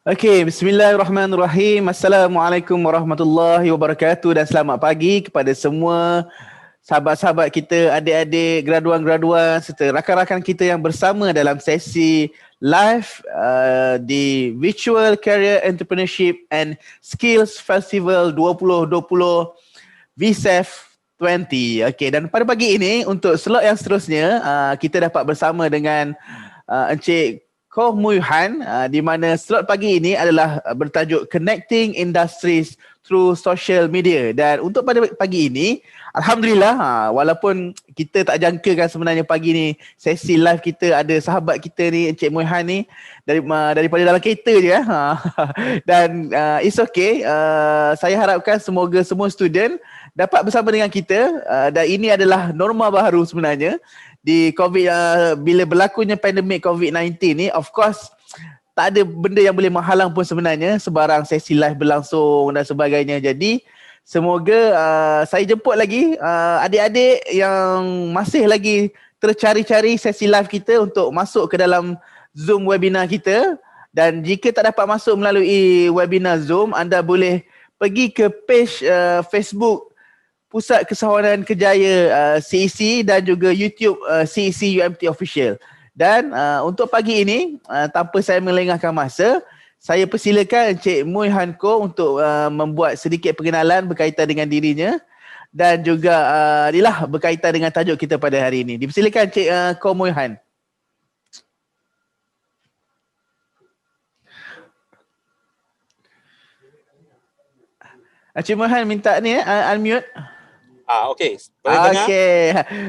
Okey, bismillahirrahmanirrahim. Assalamualaikum warahmatullahi wabarakatuh dan selamat pagi kepada semua sahabat-sahabat kita, adik-adik, graduan-graduan serta rakan-rakan kita yang bersama dalam sesi live di Virtual Career Entrepreneurship and Skills Festival 2020 VCEF 20. Okey, dan pada pagi ini untuk slot yang seterusnya kita dapat bersama dengan Encik Koh Mui Han, di mana slot pagi ini adalah bertajuk Connecting Industries Through Social Media. Dan untuk pada pagi ini, Alhamdulillah, walaupun kita tak jangkakan sebenarnya pagi ni sesi live kita ada sahabat kita ni, Encik Mui Han ni daripada dalam kereta je. Dan it's okay, saya harapkan semoga semua student dapat bersama dengan kita, dan ini adalah norma baru sebenarnya di COVID, bila berlakunya pandemik COVID-19 ni. Of course tak ada benda yang boleh menghalang pun sebenarnya sebarang sesi live berlangsung dan sebagainya. Jadi semoga saya jemput lagi adik-adik yang masih lagi tercari-cari sesi live kita untuk masuk ke dalam Zoom webinar kita. Dan jika tak dapat masuk melalui webinar Zoom, anda boleh pergi ke page Facebook Pusat Kesawanan Kerjaya CEC dan juga YouTube CEC UMT Official. Dan untuk pagi ini, tanpa saya melengahkan masa, saya persilakan Encik Mui Han Koh untuk membuat sedikit perkenalan berkaitan dengan dirinya dan juga berkaitan dengan tajuk kita pada hari ini. Dipersilakan Encik Koh Mui Han. Encik Mui Han minta ni unmute. Okey. Boleh dengar? Okey.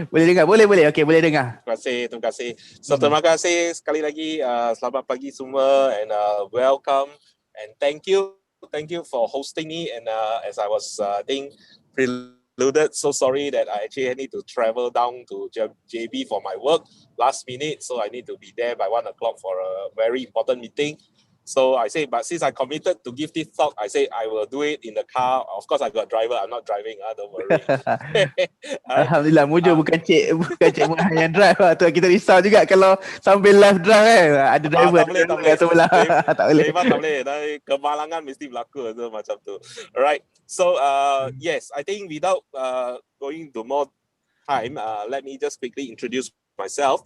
Boleh dengar. Boleh. Okey, boleh dengar. Terima kasih. So, terima kasih sekali lagi. Selamat pagi semua and welcome and thank you for hosting me. And as I was preluded, so sorry that I actually need to travel down to JB for my work last minute. So I need to be there by 1 o'clock for a very important meeting. So I say, but since I committed to give this talk, I say I will do it in the car. Of course, I got driver. I'm not driving. Don't worry. Alhamdulillah, mujur bukan Cik Mui Han yang drive. Tu kita risau juga kalau sambil live drive kan. Ada driver tak boleh. sebelah. Tak boleh. Tak boleh. Kemalangan mesti berlaku tu macam tu. Alright. So yes, I think without going to more time, let me just quickly introduce myself.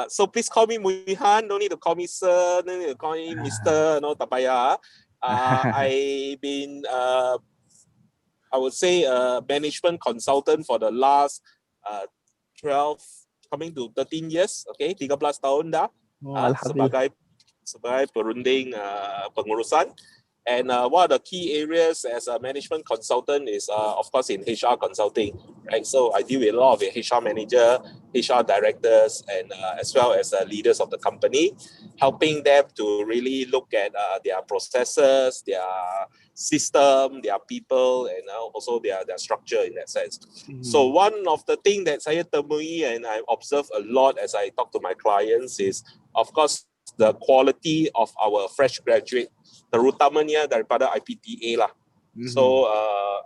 So please call me Mui Han. No need to call me sir. No need to call me Mr. No, tak payah. I've been, I would say, a management consultant for the last 12, coming to 13 years. Okay, 13 tahun dah. Sebagai perunding pengurusan. And one of the key areas as a management consultant is, of course, in HR consulting, right? So I deal with a lot of HR manager, HR directors, and as well as leaders of the company, helping them to really look at their processes, their system, their people, and also their structure in that sense. So one of the things that saya temui and I observe a lot as I talk to my clients is, of course, the quality of our fresh graduate, terutamanya daripada IPTA lah. So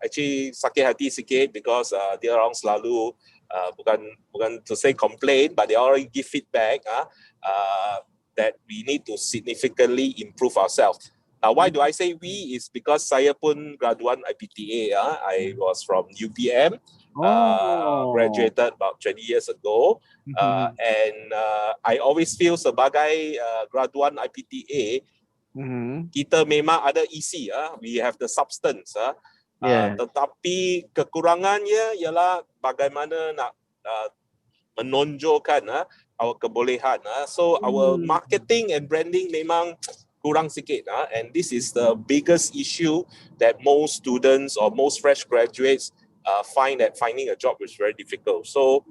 actually sakit hati sikit because dia orang selalu bukan to say complain, but they already give feedback that we need to significantly improve ourselves. Now, why do I say we? Is because saya pun graduan IPTA. I was from UPM, graduated about 20 years ago, and I always feel sebagai graduan IPTA, kita memang ada isi, we have the substance, tetapi kekurangannya ialah bagaimana nak menonjolkan our kebolehan. So our marketing and branding memang kurang sikit, and this is the biggest issue that most students or most fresh graduates find that finding a job is very difficult. So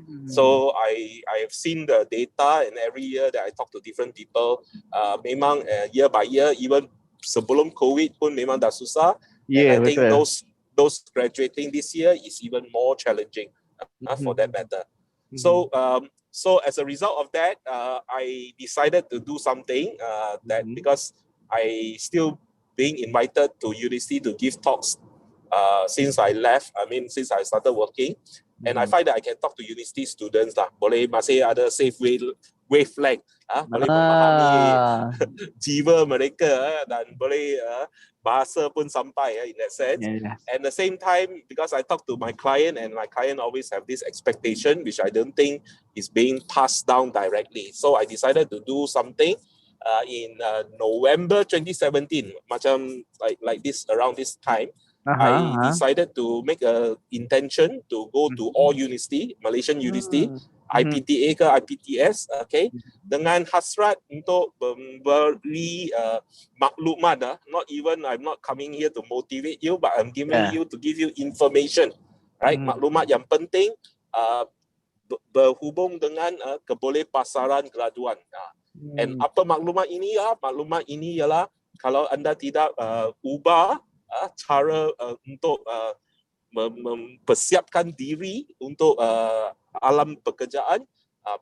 I have seen the data, and every year that I talk to different people, memang year by year, even sebelum COVID pun memang dah susah. And I think those graduating this year is even more challenging for that matter. So as a result of that, I decided to do something that because I still being invited to university to give talks since I left, since I started working, and I find that I can talk to university students lah. Boleh masih ada safe wavelength. boleh memahami Ah. jiwa mereka dan boleh bahasa pun sampai in that sense. Yeah. And the same time, because I talk to my client and my client always have this expectation, which I don't think is being passed down directly. So I decided to do something in November 2017, macam like this around this time. I decided to make a intention to go to all university, Malaysian university, IPTA ke IPTS, okay, dengan hasrat untuk memberi maklumat. Not even, I'm not coming here to motivate you, but I'm giving you to give you information, right? Maklumat yang penting berhubung dengan kebolehpasaran graduan. And apa maklumat ini? Maklumat ini ialah kalau anda tidak ubah cara untuk mempersiapkan diri untuk alam pekerjaan,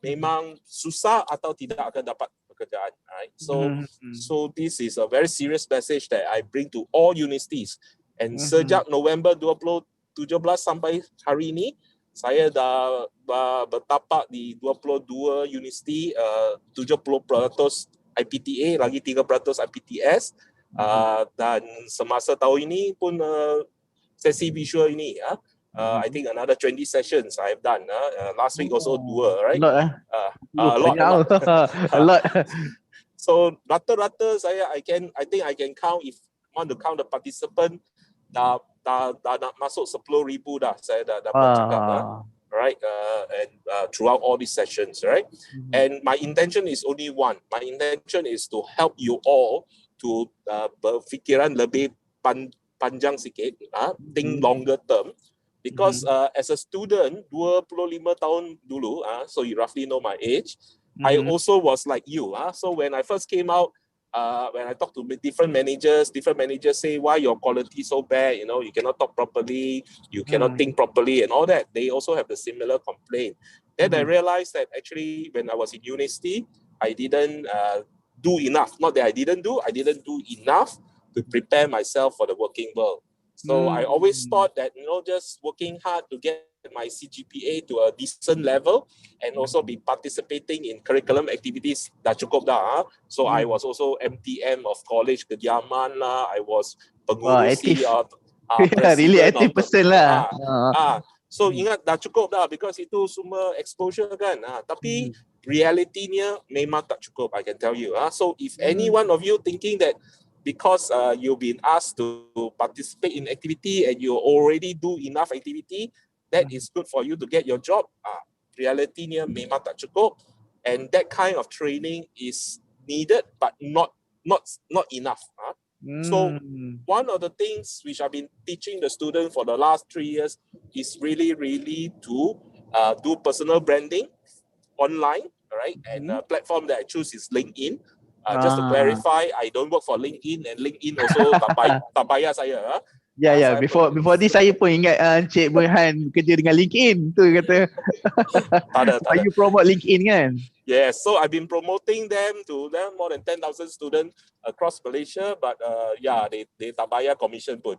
memang susah atau tidak akan dapat pekerjaan. Right? So this is a very serious message that I bring to all universities. And sejak November 2017 sampai hari ini, saya dah bertapak di 22 universiti, 70% IPTA, lagi 3% IPTS. Dan semasa tahun ini pun sesi visual ini, I think another 20 sessions I have done. Last week also 2, right? A lot. A lot. So rata-rata I think I can count, if want to count the participant, dah nak masuk 10,000 dah saya dah dapat cakap, right? And throughout all these sessions, right? And my intention is only one. My intention is to help you all to berfikiran lebih panjang sikit, think longer term. Because as a student, 25 tahun dulu, so you roughly know my age, I also was like you. So when I first came out, when I talk to different managers say, why your quality so bad, you know, you cannot talk properly, you cannot think properly and all that. They also have the similar complaint. Then I realized that actually when I was in university, I didn't do enough. Not that I didn't do enough to prepare myself for the working world. So I always thought that, you know, just working hard to get my CGPA to a decent level and also be participating in curriculum activities dah cukup dah. So I was also MTM of college kediaman lah. I was pengurusi really active person lah. So ingat dah cukup dah, because itu semua exposure kan. Tapi realitinya memang tak cukup, I can tell you. So if any one of you thinking that because you've been asked to participate in activity and you already do enough activity, that is good for you to get your job. Realitinya memang tak cukup, and that kind of training is needed, but not enough. So one of the things which I've been teaching the students for the last 3 years is really to do personal branding online, right? And the platform that I choose is LinkedIn. Just to clarify, I don't work for LinkedIn, and LinkedIn also tak bayar saya. Before this saya pun ingat Encik Burhan kerja dengan LinkedIn tu kata. Tak ada. You promote LinkedIn kan? Yes, so I've been promoting them to more than 10,000 students across Malaysia, but they tak bayar commission pun.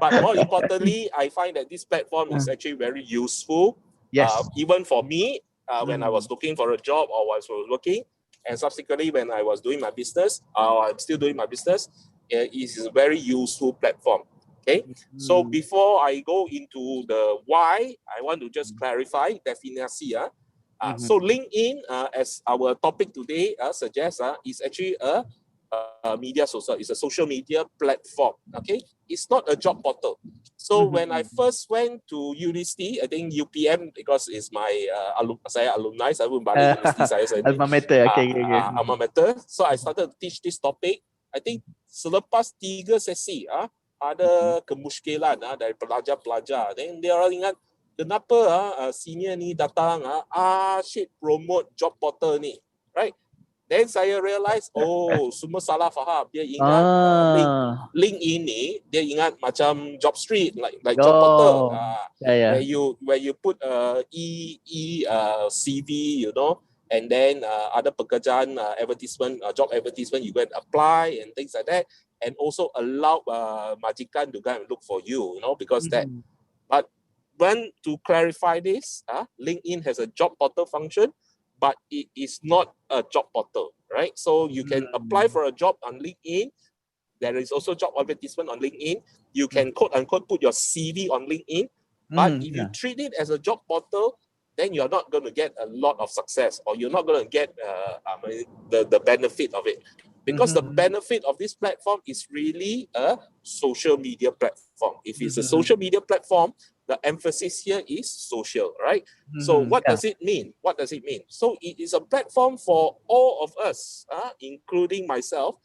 But more importantly, I find that this platform is actually very useful. Yes. Even for me, when I was looking for a job or was working, and subsequently when I was doing my business, I'm still doing my business, it is a very useful platform. Okay, so before I go into the why, I want to just clarify definisi. So LinkedIn, as our topic today suggests, is actually a media social. It's a social media platform. Okay, it's not a job portal. So when I first went to university, I think UPM, because it's my alumni, saya pun balik universiti saya alma mater. Okay. Alma mater. So I started to teach this topic. I think selepas 3 sesi, ada kemusykilan dari pelajar-pelajar. Then dia orang ingat, kenapa senior ni datang promote job portal ni, right? Then saya realize, semua salah faham. Dia ingat LinkedIn ni, dia ingat macam job street, like job portal. Where you put CV, you know, and then ada pekerjaan advertisement, job advertisement, you go and apply and things like that, and also allow majikan to go and look for you, you know, because that. But when to clarify this, LinkedIn has a job portal function, but it is not a job portal, right? So you can apply for a job on LinkedIn. There is also job advertisement on LinkedIn. You can quote unquote put your CV on LinkedIn. But if you treat it as a job portal, then you're not going to get a lot of success, or you're not going to get the benefit of it. Because the benefit of this platform is really a social media platform. If it's a social media platform, the emphasis here is social, right? So what does it mean? What does it mean? So it is a platform for all of us, including myself,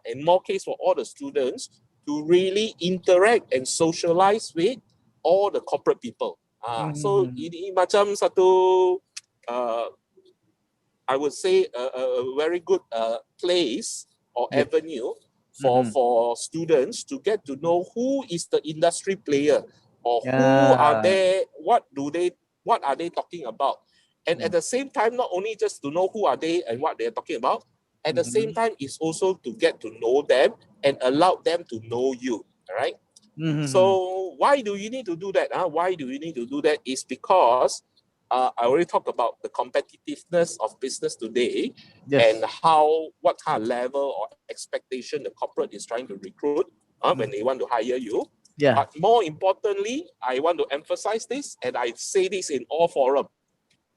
in more case for all the students, to really interact and socialize with all the corporate people. So ini macam satu, I would say a very good place or avenue for students to get to know who is the industry player, or who are they, what are they talking about. And at the same time, not only just to know who are they and what they're talking about, at the same time is also to get to know them and allow them to know you, right? So why do you need to do that? Why do you need to do that is because I already talked about the competitiveness of business today, and what kind of level or expectation the corporate is trying to recruit when they want to hire you. But more importantly, I want to emphasize this, and I say this in all forums.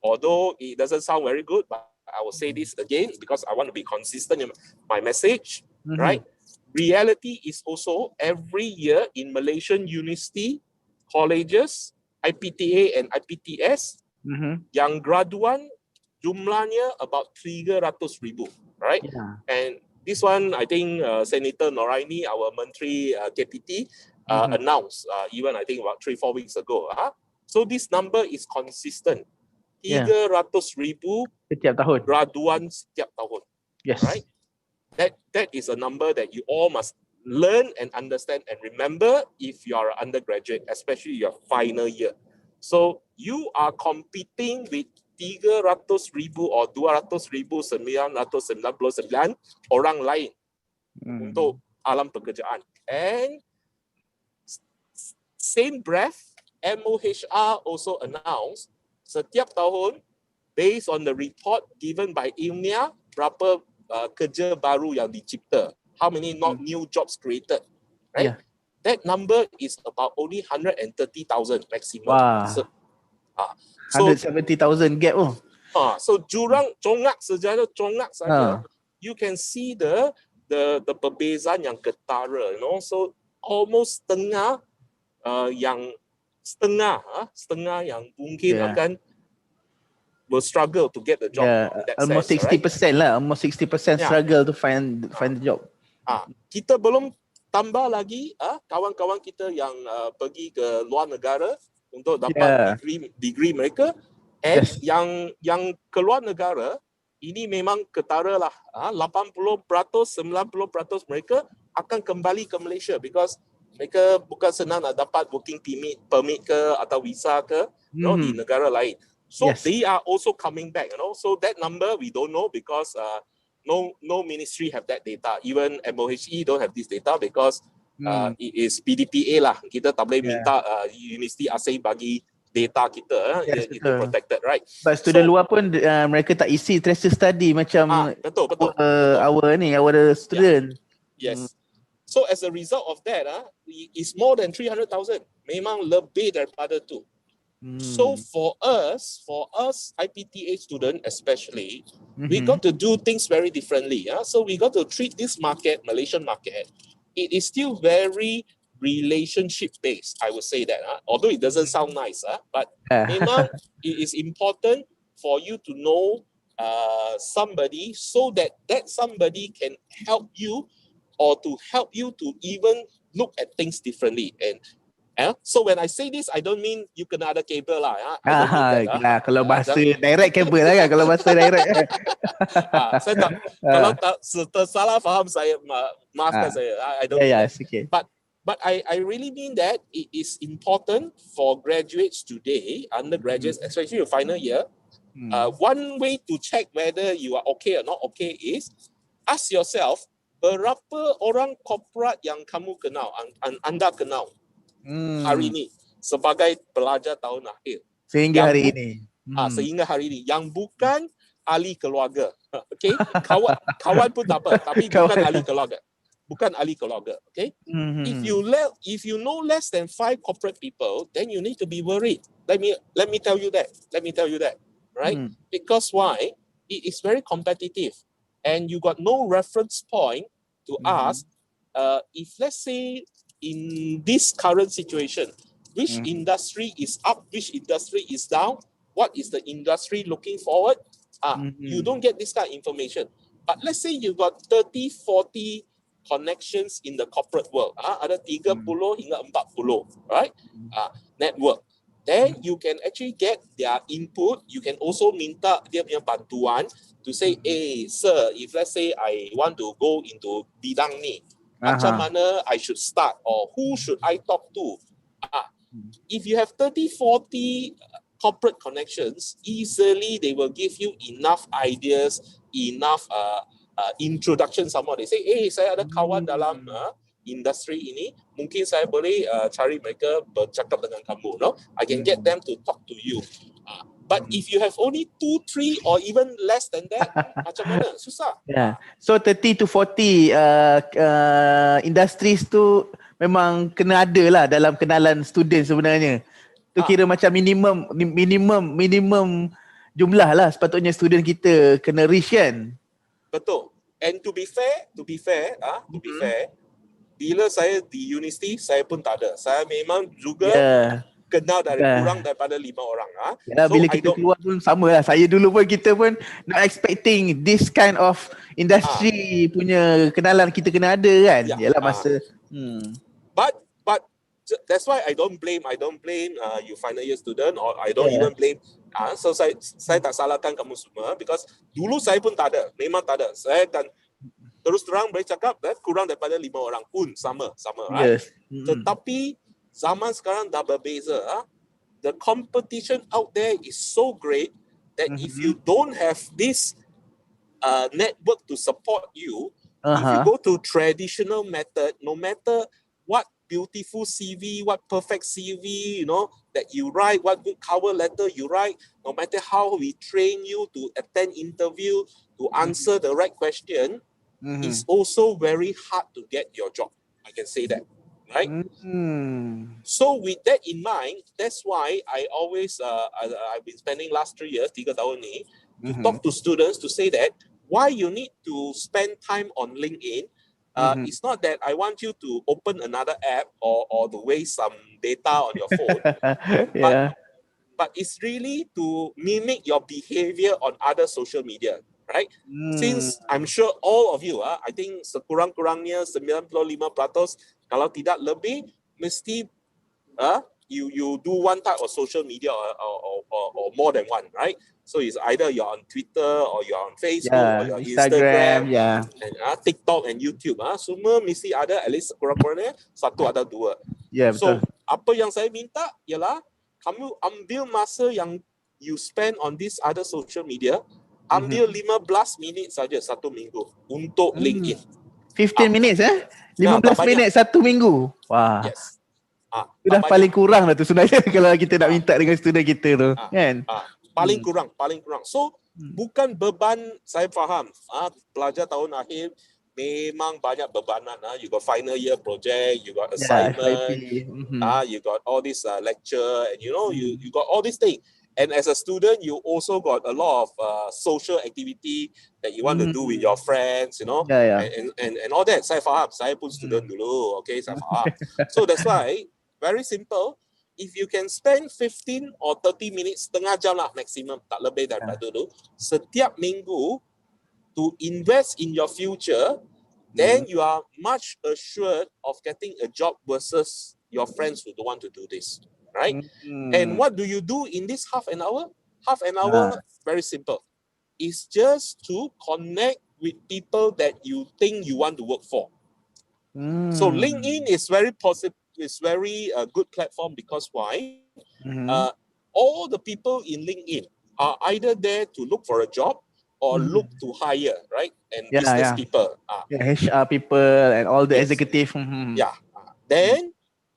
Although it doesn't sound very good, but I will say this again because I want to be consistent in my message, right? Reality is also every year in Malaysian university, colleges, IPTA and IPTS, yang graduan jumlahnya about 300,000, right? And this one, I think Senator Noraini, our Menteri KPT, announced even I think about 3-4 weeks ago. So this number is consistent. 300,000 setiap tahun. graduan setiap tahun. Right? That is a number that you all must learn and understand and remember if you are an undergraduate, especially your final year. So you are competing with 300,000 or 200,999 orang lain untuk alam pekerjaan. And same breath, MOHR also announced setiap tahun, based on the report given by ILMIA, berapa kerja baru yang dicipta, how many new jobs created, right? That number is about only 130,000 maximum. So 170,000 gap. So congak saja, you can see the perbezaan yang ketara, you know. So almost setengah yang mungkin akan will struggle to get the job. Almost sense, 60% right? lah, almost 60% struggle to find the job. Kita belum tambah lagi kawan-kawan kita yang pergi ke luar negara untuk dapat degree mereka, and yang keluar negara ini memang ketara lah, 80%, 90% mereka akan kembali ke Malaysia because mereka bukan senang nak dapat working permit ke atau visa ke, you know, di negara lain. So they are also coming back, you know. So that number we don't know because no ministry have that data. Even MOHE don't have this data because it is PDPA lah. Kita tak boleh minta universiti asing bagi data kita, itu protected, right? But student luar pun mereka tak isi tracer study macam betul. our student. Yes. So as a result of that, it's more than 300,000. Memang lebih daripada tu. So for us IPTA student especially, we got to do things very differently. So we got to treat this market, Malaysian market, it is still very relationship based. I would say that, although it doesn't sound nice, but memang it is important for you to know somebody so that somebody can help you, or to help you to even look at things differently. And so when I say this, I don't mean you kena ada kabel lah. Kalau bahasa direct kabel lah kan, kalau bahasa direct. Saya tak, kalau tak tersalah faham saya, maafkan saya. I don't mean that. Okay. But I really mean that it is important for graduates today, undergraduates, especially your final year. One way to check whether you are okay or not okay is ask yourself, berapa orang korporat yang kamu kenal, anda kenal hari ini sebagai pelajar tahun akhir sehingga hari ini. Sehingga hari ini, yang bukan ahli keluarga. Okay, kawan pun tak apa, tapi bukan Kawan. ahli keluarga. Bukan ahli keluarga. Okay, if you know less than 5 corporate people, then you need to be worried. Let me tell you that. Right? Because why? It is very competitive, and you got no reference point to ask. If let's say in this current situation, which industry is up, which industry is down, what is the industry looking forward? You don't get this kind of information. But let's say you got 30, 40 connections in the corporate world. Ada 30 hingga 40, right? Network. Then you can actually get their input. You can also minta dia punya bantuan to say, hey, sir, if let's say I want to go into bidang ni, macam mana I should start, or who should I talk to? If you have 30, 40 corporate connections, easily they will give you enough ideas, enough introduction. Someone they say, hey, saya ada kawan dalam industri ini, mungkin saya boleh cari mereka bercakap dengan kamu, no? I can get them to talk to you. But if you have only 2, 3 or even less than that, macam mana? Susah. Yeah. So 30 to 40 industries tu memang kena ada lah dalam kenalan student sebenarnya. Tu kira macam minimum jumlah lah sepatutnya student kita kena reach kan. Betul. And to be fair, bila saya di universiti, saya pun tak ada. Saya memang juga kenal dari kurang daripada 5 orang. So bila kita keluar pun sama lah. Saya dulu pun kita pun not expecting this kind of industry punya kenalan kita kena ada kan. Yalah masa. But that's why I don't blame you final year student, or I don't even blame. So saya tak salahkan kamu semua, because dulu saya pun tak ada. Memang tak ada. Saya dan terus terang boleh cakap kurang daripada 5 orang pun sama, right? Tetapi zaman sekarang dah berbeza. The competition out there is so great that if you don't have this network to support you, if you go to traditional method, no matter what beautiful CV, what perfect CV, you know, that you write, what good cover letter you write, no matter how we train you to attend interview, to answer the right question, it's also very hard to get your job. I can say that, right? So with that in mind, that's why I always, I've been spending last 3 years, 3 tahun ni, to talk to students to say that why you need to spend time on LinkedIn. It's not that I want you to open another app or to waste some data on your phone, but it's really to mimic your behavior on other social media. Right? Since I'm sure all of you, I think sekurang-kurangnya 95%, kalau tidak lebih, mesti you do one type of social media or more than one, right? So it's either you're on Twitter or you're on Facebook or you're Instagram and TikTok and YouTube. Semua mesti ada at least sekurang-kurangnya 1 atau 2. So apa yang saya minta ialah kamu ambil masa yang you spend on this other social media, ambil 15 minit saja 1 minggu untuk LinkedIn. 15 minutes 15 minit 1 minggu. Wah. Yes. Sudah paling kurang lah tu sebenarnya kalau kita nak minta dengan student kita tu, kan? Paling kurang. So bukan beban, saya faham. Pelajar tahun akhir memang banyak bebanan. You got final year project, you got assignment, you got all this lecture, and you know you got all these things. And as a student, you also got a lot of social activity that you want to do with your friends, you know, and all that. Saya faham, saya pun student dulu, okay, saya faham. So that's why, very simple, if you can spend 15 or 30 minutes, setengah jam lah maximum, tak lebih daripada dulu, setiap minggu to invest in your future, then you are much assured of getting a job versus your friends who don't want to do this. Right? And what do you do in this half an hour? Half an hour, very simple. It's just to connect with people that you think you want to work for. So LinkedIn is very positive. It's very good platform because why? All the people in LinkedIn are either there to look for a job or look to hire, right? And business people. HR people and all the executive. Then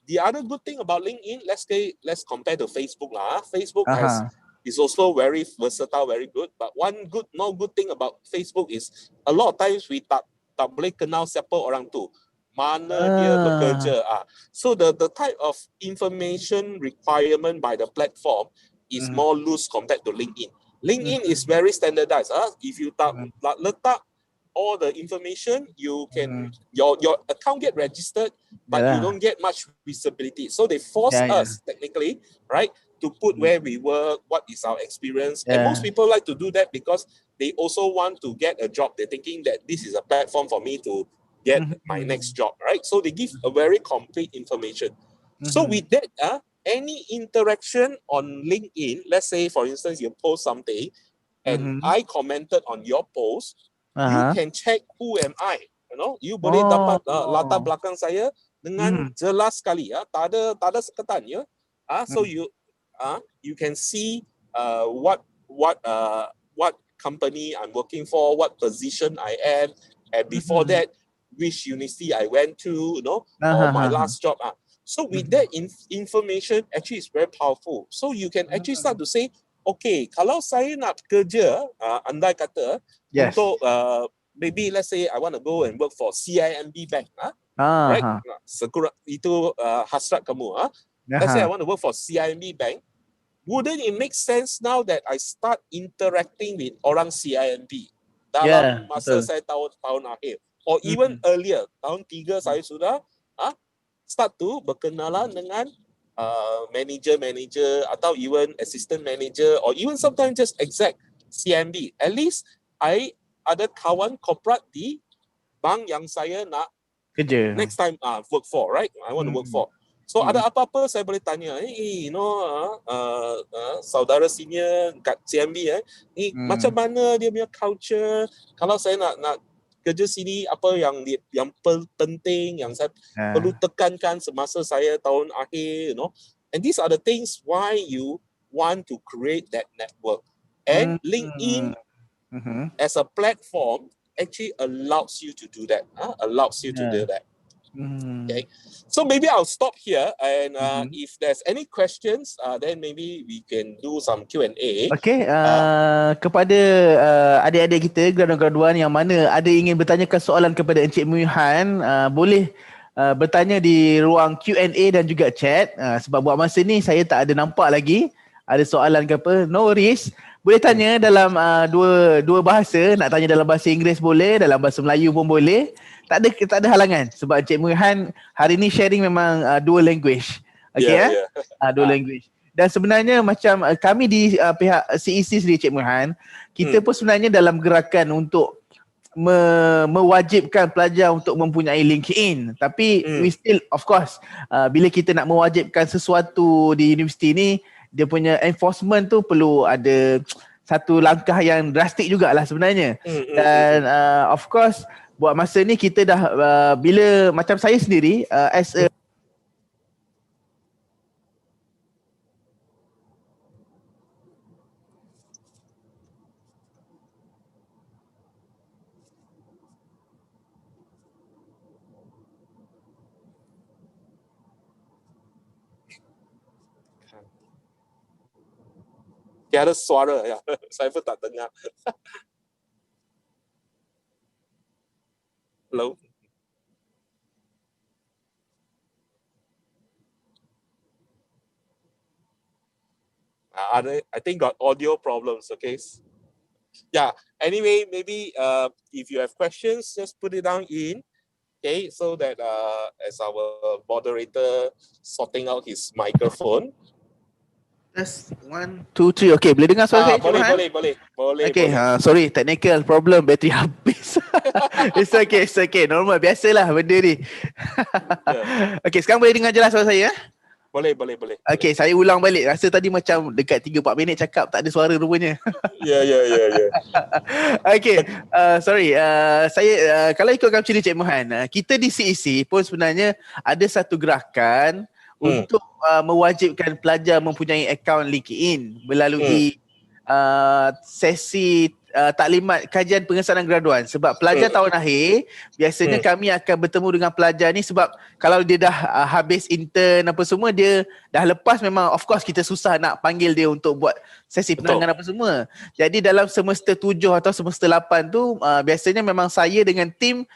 the other good thing about LinkedIn, let's compare to Facebook lah. Facebook has is also very versatile, very good. But one good thing about Facebook is a lot of times we tak boleh kenal siapa orang tu, mana dia bekerja. So the type of information requirement by the platform is more loose compared to LinkedIn. LinkedIn is very standardized. If you tak letak all the information, you can your account get registered, but you don't get much visibility. So they force us technically, right, to put where we work, what is our experience. And most people like to do that because they also want to get a job. They're thinking that this is a platform for me to get my next job, right? So they give a very complete information. So with that, any interaction on LinkedIn, let's say for instance you post something and I commented on your post, you can check who am I. You know, you boleh dapat latar belakang saya dengan jelas sekali, tak ada seketan, ya. So you can see what company I'm working for, what position I am, and before that, which university I went to, you know, or my last job. So with that information, actually it's very powerful. So you can actually start to say, okay, kalau saya nak kerja, andai kata, untuk maybe let's say I want to go and work for CIMB Bank, right? Itu hasrat kamu. Let's say I want to work for CIMB Bank. Wouldn't it make sense now that I start interacting with orang CIMB dalam masa saya tahun akhir, or even earlier, tahun 3 saya sudah start to berkenalan dengan manager atau even assistant manager, or even sometimes just exec CIMB. At least I ada kawan korporat di bank yang saya nak kerja next time work for, right? I want to work for. So ada apa-apa saya boleh tanya, you know, saudara senior kat CIMB, macam mana dia punya culture, kalau saya nak kerja sini, apa yang penting yang saya perlu tekankan semasa saya tahun akhir, you know. And these are the things why you want to create that network. And LinkedIn as a platform actually allows you to do that. Okay, so maybe I'll stop here, and if there's any questions, then maybe we can do some Q&A. Okay, kepada adik-adik kita, graduan-graduan yang mana ada ingin bertanyakan soalan kepada Encik Muihan, boleh bertanya di ruang Q&A dan juga chat. Sebab buat masa ni saya tak ada nampak lagi ada soalan ke apa. No worries, boleh tanya dalam dua bahasa. Nak tanya dalam bahasa Inggeris boleh, dalam bahasa Melayu pun boleh. Tak ada halangan sebab Encik Muihan hari ni sharing memang dual language. Okay, dual language. Dan sebenarnya macam kami di pihak CEC sendiri, Encik Muihan, kita pun sebenarnya dalam gerakan untuk mewajibkan pelajar untuk mempunyai LinkedIn. Tapi we still, of course, bila kita nak mewajibkan sesuatu di universiti ni, dia punya enforcement tu perlu ada satu langkah yang drastik jugalah sebenarnya. Dan of course, buat masa ni kita dah bila macam saya sendiri as a Tiada suara, ya. Saya pun tak dengar. Hello. I think got audio problems. Okay. Yeah. Anyway, maybe if you have questions, just put it down in. Okay, so that as our moderator sorting out his microphone. That's 1, 2, 3. Okay, boleh dengar suara saya? Boleh. Okay, sorry, technical problem, bateri habis. It's okay. Normal, biasalah benda ni. Okay, sekarang boleh dengar jelas suara saya? Boleh. Okay, saya ulang balik. Rasa tadi macam dekat 3-4 minit cakap tak ada suara rupanya. Ya. Okay, sorry. Saya kalau ikutkan macam ni, Cik Muhan, kita di CEC pun sebenarnya ada satu gerakan untuk mewajibkan pelajar mempunyai akaun LinkedIn melalui sesi taklimat kajian pengesanan graduan. Sebab pelajar tahun akhir biasanya kami akan bertemu dengan pelajar ni sebab kalau dia dah habis intern apa semua, dia dah lepas, memang of course kita susah nak panggil dia untuk buat sesi penangan apa semua. Jadi dalam semester 7 atau semester 8 tu biasanya memang saya dengan tim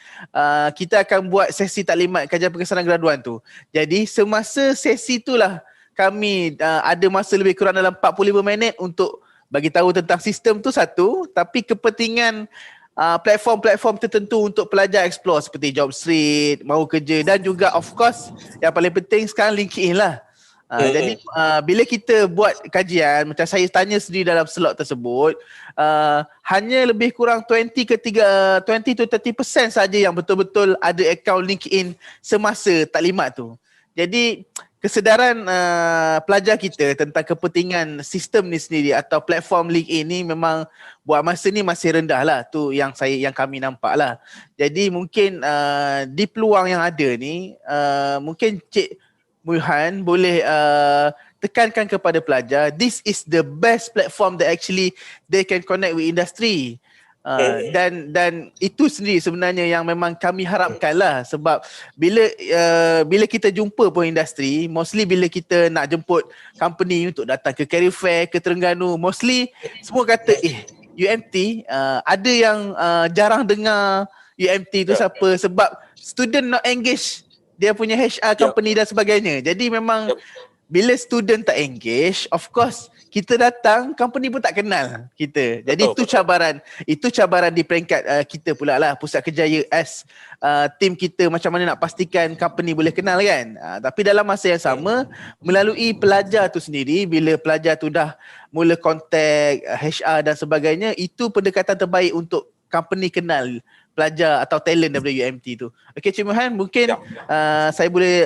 kita akan buat sesi taklimat kajian pengesanan graduan tu. Jadi semasa sesi itulah kami ada masa lebih kurang dalam 45 minit untuk bagi tahu tentang sistem tu satu, tapi kepentingan platform-platform tertentu untuk pelajar explore seperti JobStreet, Mahu Kerja, dan juga of course yang paling penting sekarang LinkedIn lah. Jadi bila kita buat kajian, macam saya tanya sendiri dalam slot tersebut, hanya lebih kurang 20 to 30% saja yang betul-betul ada akaun LinkedIn semasa taklimat tu. Jadi kesedaran pelajar kita tentang kepentingan sistem ni sendiri atau platform LinkedIn ni memang buat masa ni masih rendah lah. Tu yang kami nampak lah. Jadi mungkin di peluang yang ada ni, mungkin Cik Muihan boleh tekankan kepada pelajar, this is the best platform that actually they can connect with industry. Dan itu sendiri sebenarnya yang memang kami harapkan lah, sebab bila kita jumpa pun industri, mostly bila kita nak jemput company untuk datang ke Career Fair, ke Terengganu, mostly semua kata UMT, ada yang jarang dengar UMT tu siapa, sebab student not engage dia punya HR company dan sebagainya. Jadi memang bila student tak engage, of course kita datang, company pun tak kenal kita. Jadi itu cabaran di peringkat kita pula lah, Pusat Kerjaya as tim kita, macam mana nak pastikan company boleh kenal kan. Tapi dalam masa yang sama, melalui pelajar tu sendiri, bila pelajar tu dah mula contact HR dan sebagainya, itu pendekatan terbaik untuk company kenal pelajar atau talent daripada UMT tu. Okey Cik Muhan, mungkin saya boleh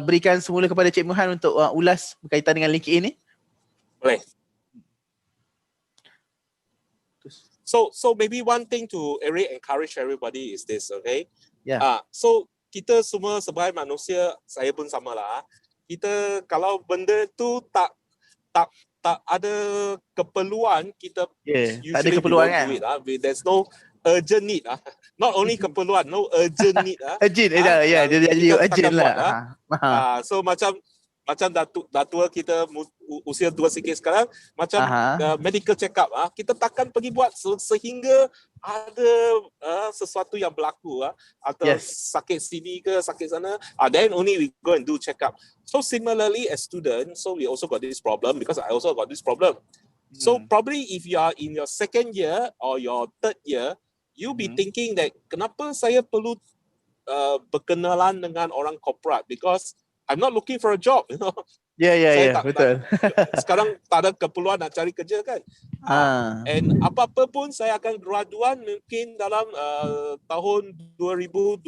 berikan semula kepada Cik Muhan untuk ulas berkaitan dengan LinkedIn ni. Boleh. So maybe one thing to really encourage everybody is this, okay? Yeah. So kita semua sebagai manusia, saya pun sama lah. Kita kalau benda tu tak ada keperluan, kita tak ada keperluan kan? There's no urgent need. Not only keperluan, no urgent need. Urgent, dia jadi urgent lah. So macam dah tua kita, usia tua sikit sekarang, macam medical check up, kita takkan pergi buat sehingga ada sesuatu yang berlaku, atau sakit sini ke sakit sana, then only we go and do check up. So similarly as students, so we also got this problem, because I also got this problem. So probably if you are in your second year or your third year, you be thinking that kenapa saya perlu berkenalan dengan orang corporate, because I'm not looking for a job, you know. Betul. Sekarang tak ada keperluan nak cari kerja kan. And apa-apa pun saya akan graduan mungkin dalam tahun 2022,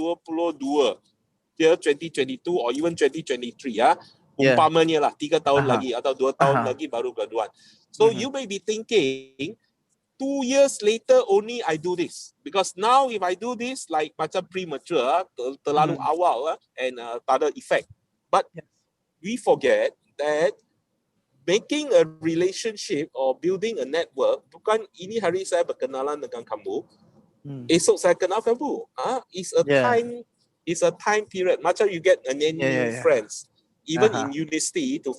year 2022 or even 2023 umpamanya lah 3 tahun lagi atau 2 tahun lagi baru graduan. So you may be thinking 2 years later only I do this, because now if I do this like macam premature, terlalu awal and tak ada effect. But we forget that making a relationship or building a network, bukan ini hari saya berkenalan dengan kamu, esok saya kenal kamu. It's a time period. Macam you get new friends, even in university, to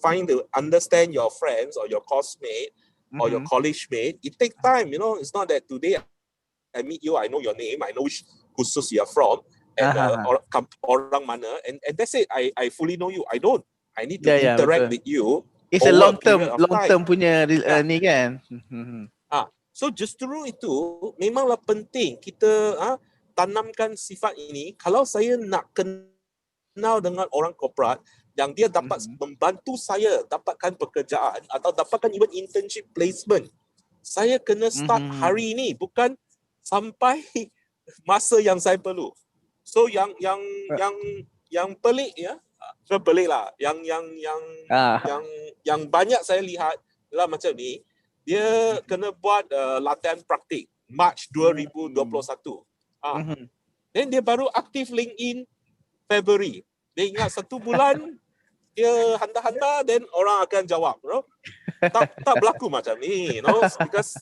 understand your friends or your course mate or your college mate. It takes time, you know. It's not that today I meet you, I know your name, I know which kursus you are from, and orang mana, and that's it. I fully know you. I don't. I need to interact with you. It's a long term punya ni kan. So justru itu memanglah penting kita tanamkan sifat ini. Kalau saya nak kenal dengan orang korporat yang dia dapat membantu saya dapatkan pekerjaan atau dapatkan even internship placement, saya kena start hari ini, bukan sampai masa yang saya perlu. So yang pelik pelik lah. Yang banyak saya lihat adalah macam ni. Dia kena buat latihan praktik March 2021. Then dia baru aktif LinkedIn February. Dia ingat 1 bulan dia hantar-hantar, then orang akan jawab, bro. Tak berlaku macam ni, because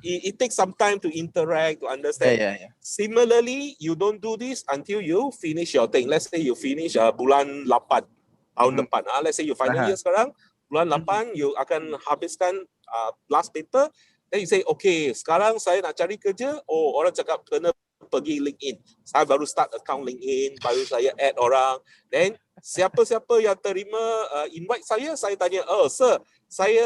it takes some time to interact, to understand. Yeah. Similarly, you don't do this until you finish your thing. Let's say you finish bulan 8 tahun depan. Let's say you final year sekarang, bulan 8 you akan habiskan last paper. Then you say, okay, sekarang saya nak cari kerja. Oh, orang cakap kena pergi LinkedIn. Saya baru start account LinkedIn, baru saya add orang. Then siapa-siapa yang terima invite saya tanya, oh sir, saya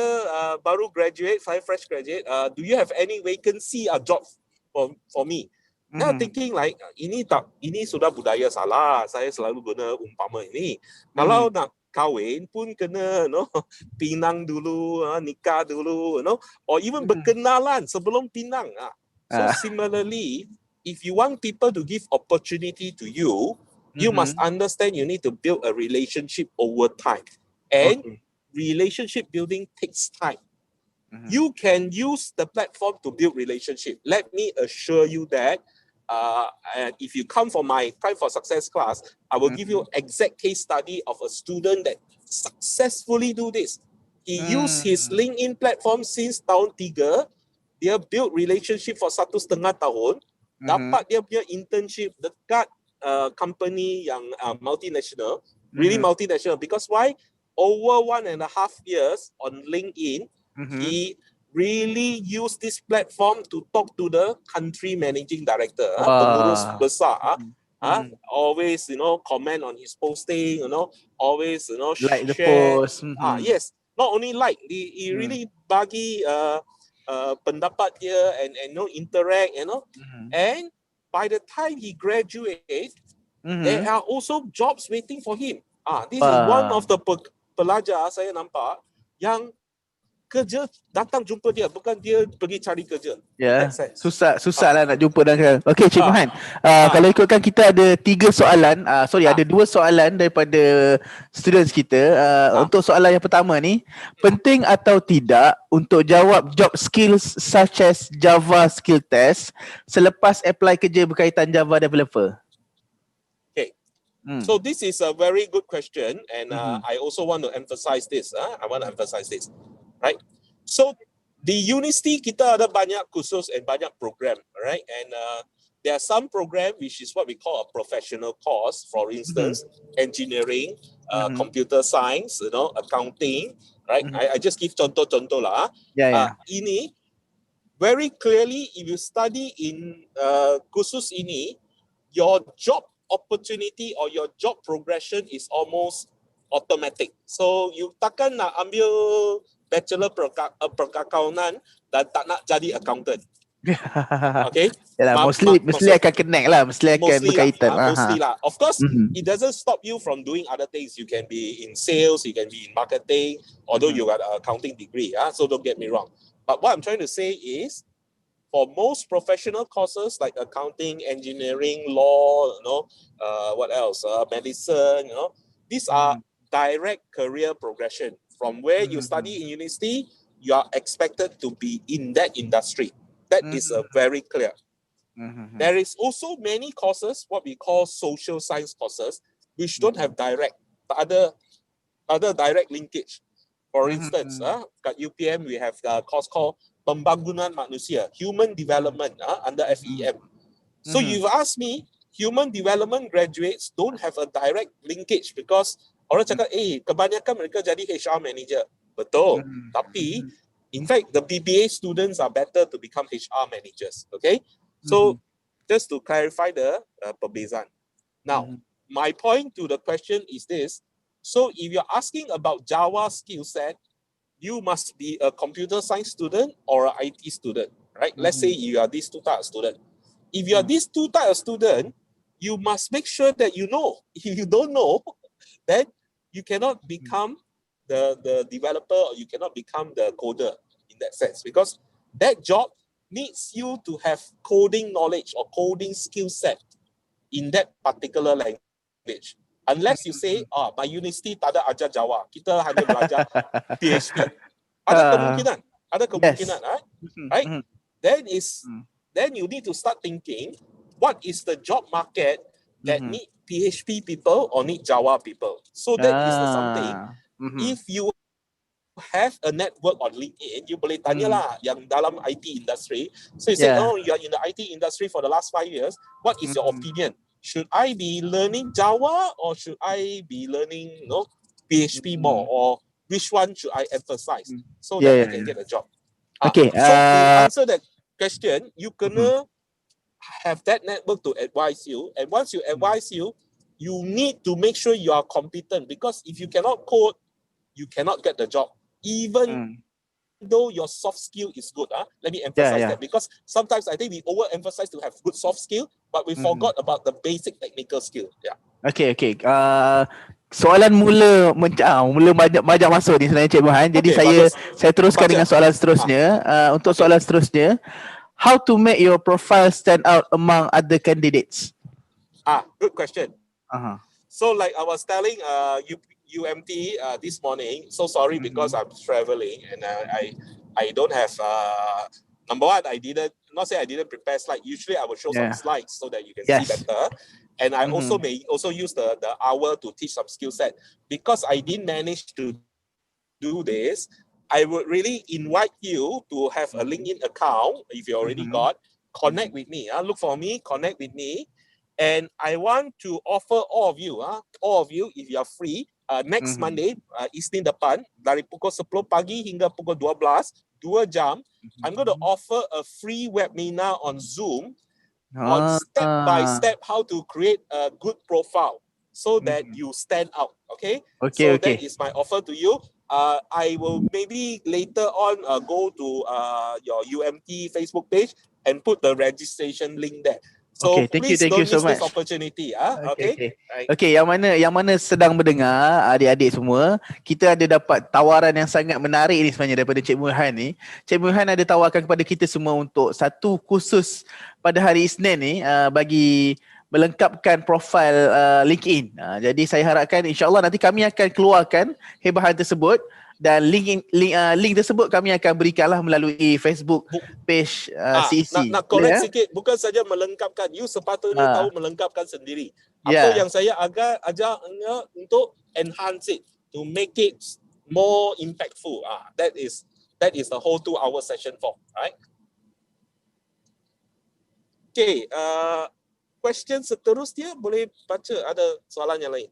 baru graduate, saya fresh graduate. Do you have any vacancy or job for me? Now thinking like ini sudah budaya salah. Saya selalu guna umpama ini. Kalau nak kahwin pun kena pinang dulu, nikah dulu, or even berkenalan sebelum pinang. So similarly, if you want people to give opportunity to you, you must understand you need to build a relationship over time. And relationship building takes time. You can use the platform to build relationship. Let me assure you that and if you come for my Prime for Success class, I will give you exact case study of a student that successfully do this. He used his LinkedIn platform since tahun 3. Dia build relationship for 1.5 tahun. Dapat dia punya internship dekat company yang multinational, really multinational. Because why? Over 1.5 years on LinkedIn, he really use this platform to talk to the country managing director, pengurus besar. Always, comment on his posting, always, like share. the post. Yes, not only like, he really bagi pendapat dia and interact, and by the time he graduate, there are also jobs waiting for him. This is one of the pelajar saya nampak yang kerja datang jumpa dia, bukan dia pergi cari kerja. Susah lah nak jumpa dan okey, Cik Mohan. Kalau ikutkan kita ada 3 soalan, ada 2 soalan daripada students kita. Untuk soalan yang pertama ni, penting atau tidak untuk jawab job skills such as Java skill test selepas apply kerja berkaitan Java developer? So this is a very good question, and I also want to emphasize this. Right? So di universiti kita ada banyak kursus and banyak program, right? And there are some program which is what we call a professional course. For instance, engineering, computer science, accounting, right? I just give contoh lah. Ini very clearly, if you study in kursus ini, your job opportunity or your job progression is almost automatic. So you takkan nak ambil bachelor perkaunan dan tak nak jadi accountant. Okay? Mesti akan connect lah, mesti akan berkaitan. Mostly lah. Of course, it doesn't stop you from doing other things. You can be in sales, you can be in marketing, although you got an accounting degree. So don't get me wrong. But what I'm trying to say is, for most professional courses like accounting, engineering, law, what else? Medicine, these are direct career progression. From where you study in university, you are expected to be in that industry. That is very clear. There is also many courses, what we call social science courses, which don't have other direct linkage. For instance, at UPM, we have a course called Pembangunan Manusia, Human Development, under FEM. So you've asked me, human development graduates don't have a direct linkage because orang cakap, kebanyakan mereka jadi HR manager. Betul. Tapi, in fact, the BBA students are better to become HR managers. Okay? So, just to clarify the perbezaan. Now, my point to the question is this. So, if you're asking about Java skill set, you must be a computer science student or an IT student, right? Let's say you are these 2 types of student. If you are these 2 types of student, you must make sure that you know. If you don't know, then you cannot become the developer or you cannot become the coder in that sense, because that job needs you to have coding knowledge or coding skill set in that particular language. Unless you say, my university tak ada ajar Java, kita hanya belajar PHP. Ada kemungkinan, right? Then you need to start thinking, what is the job market that need PHP people or need Java people. So that is the something. If you have a network on LinkedIn, you boleh tanya lah yang dalam IT industry. So you say, oh, you are in the IT industry for the last 5 years. What is your opinion? Should I be learning Java or should I be learning, PHP more, or which one should I emphasize so that I can get a job? Okay. So to answer that question, you kena have that network to advise you, and once you advise you, you need to make sure you are competent, because if you cannot code, you cannot get the job, even though your soft skill is good. Let me emphasize that, because sometimes I think we overemphasize to have good soft skill, but we forgot about the basic technical skill. Okay. Soalan mula banyak masuk ni sebenarnya Cik Mohan. Jadi saya teruskan dengan soalan seterusnya. Untuk soalan seterusnya, how to make your profile stand out among other candidates? Good question. So like I was telling UMT this morning, so sorry because I'm traveling and I don't have number one, I didn't prepare slides. Usually I will show some slides so that you can see better. And I also may use the hour to teach some skill set. Because I didn't manage to do this, I would really invite you to have a LinkedIn account if you already got. Connect with me. Look for me, connect with me. And I want to offer all of you, if you are free, next Monday, Isnin depan, dari pukul 10 pagi hingga pukul 12, 2 jam, I'm going to offer a free webinar on Zoom on step-by-step how to create a good profile so that you stand out, okay? That is my offer to you. I will maybe later on go to your UMT Facebook page and put the registration link there. So thank please you don't so miss much. this opportunity. Okay, yang mana sedang mendengar, adik-adik semua, kita ada dapat tawaran yang sangat menarik ni sebenarnya daripada Cik Mohan ni. Cik Mohan ada tawarkan kepada kita semua untuk satu kursus pada hari Isnin ni bagi melengkapkan profil LinkedIn. Jadi saya harapkan insya-Allah nanti kami akan keluarkan hebahan tersebut, dan link tersebut kami akan berikanlah melalui Facebook page CEC. Nak correct sikit, bukan saja melengkapkan, you sepatutnya tahu melengkapkan sendiri. Apa yang saya ajak untuk enhance it, to make it more impactful. That is the whole 2-hour session for, right? Okay, question seterusnya boleh baca, ada soalan yang lain?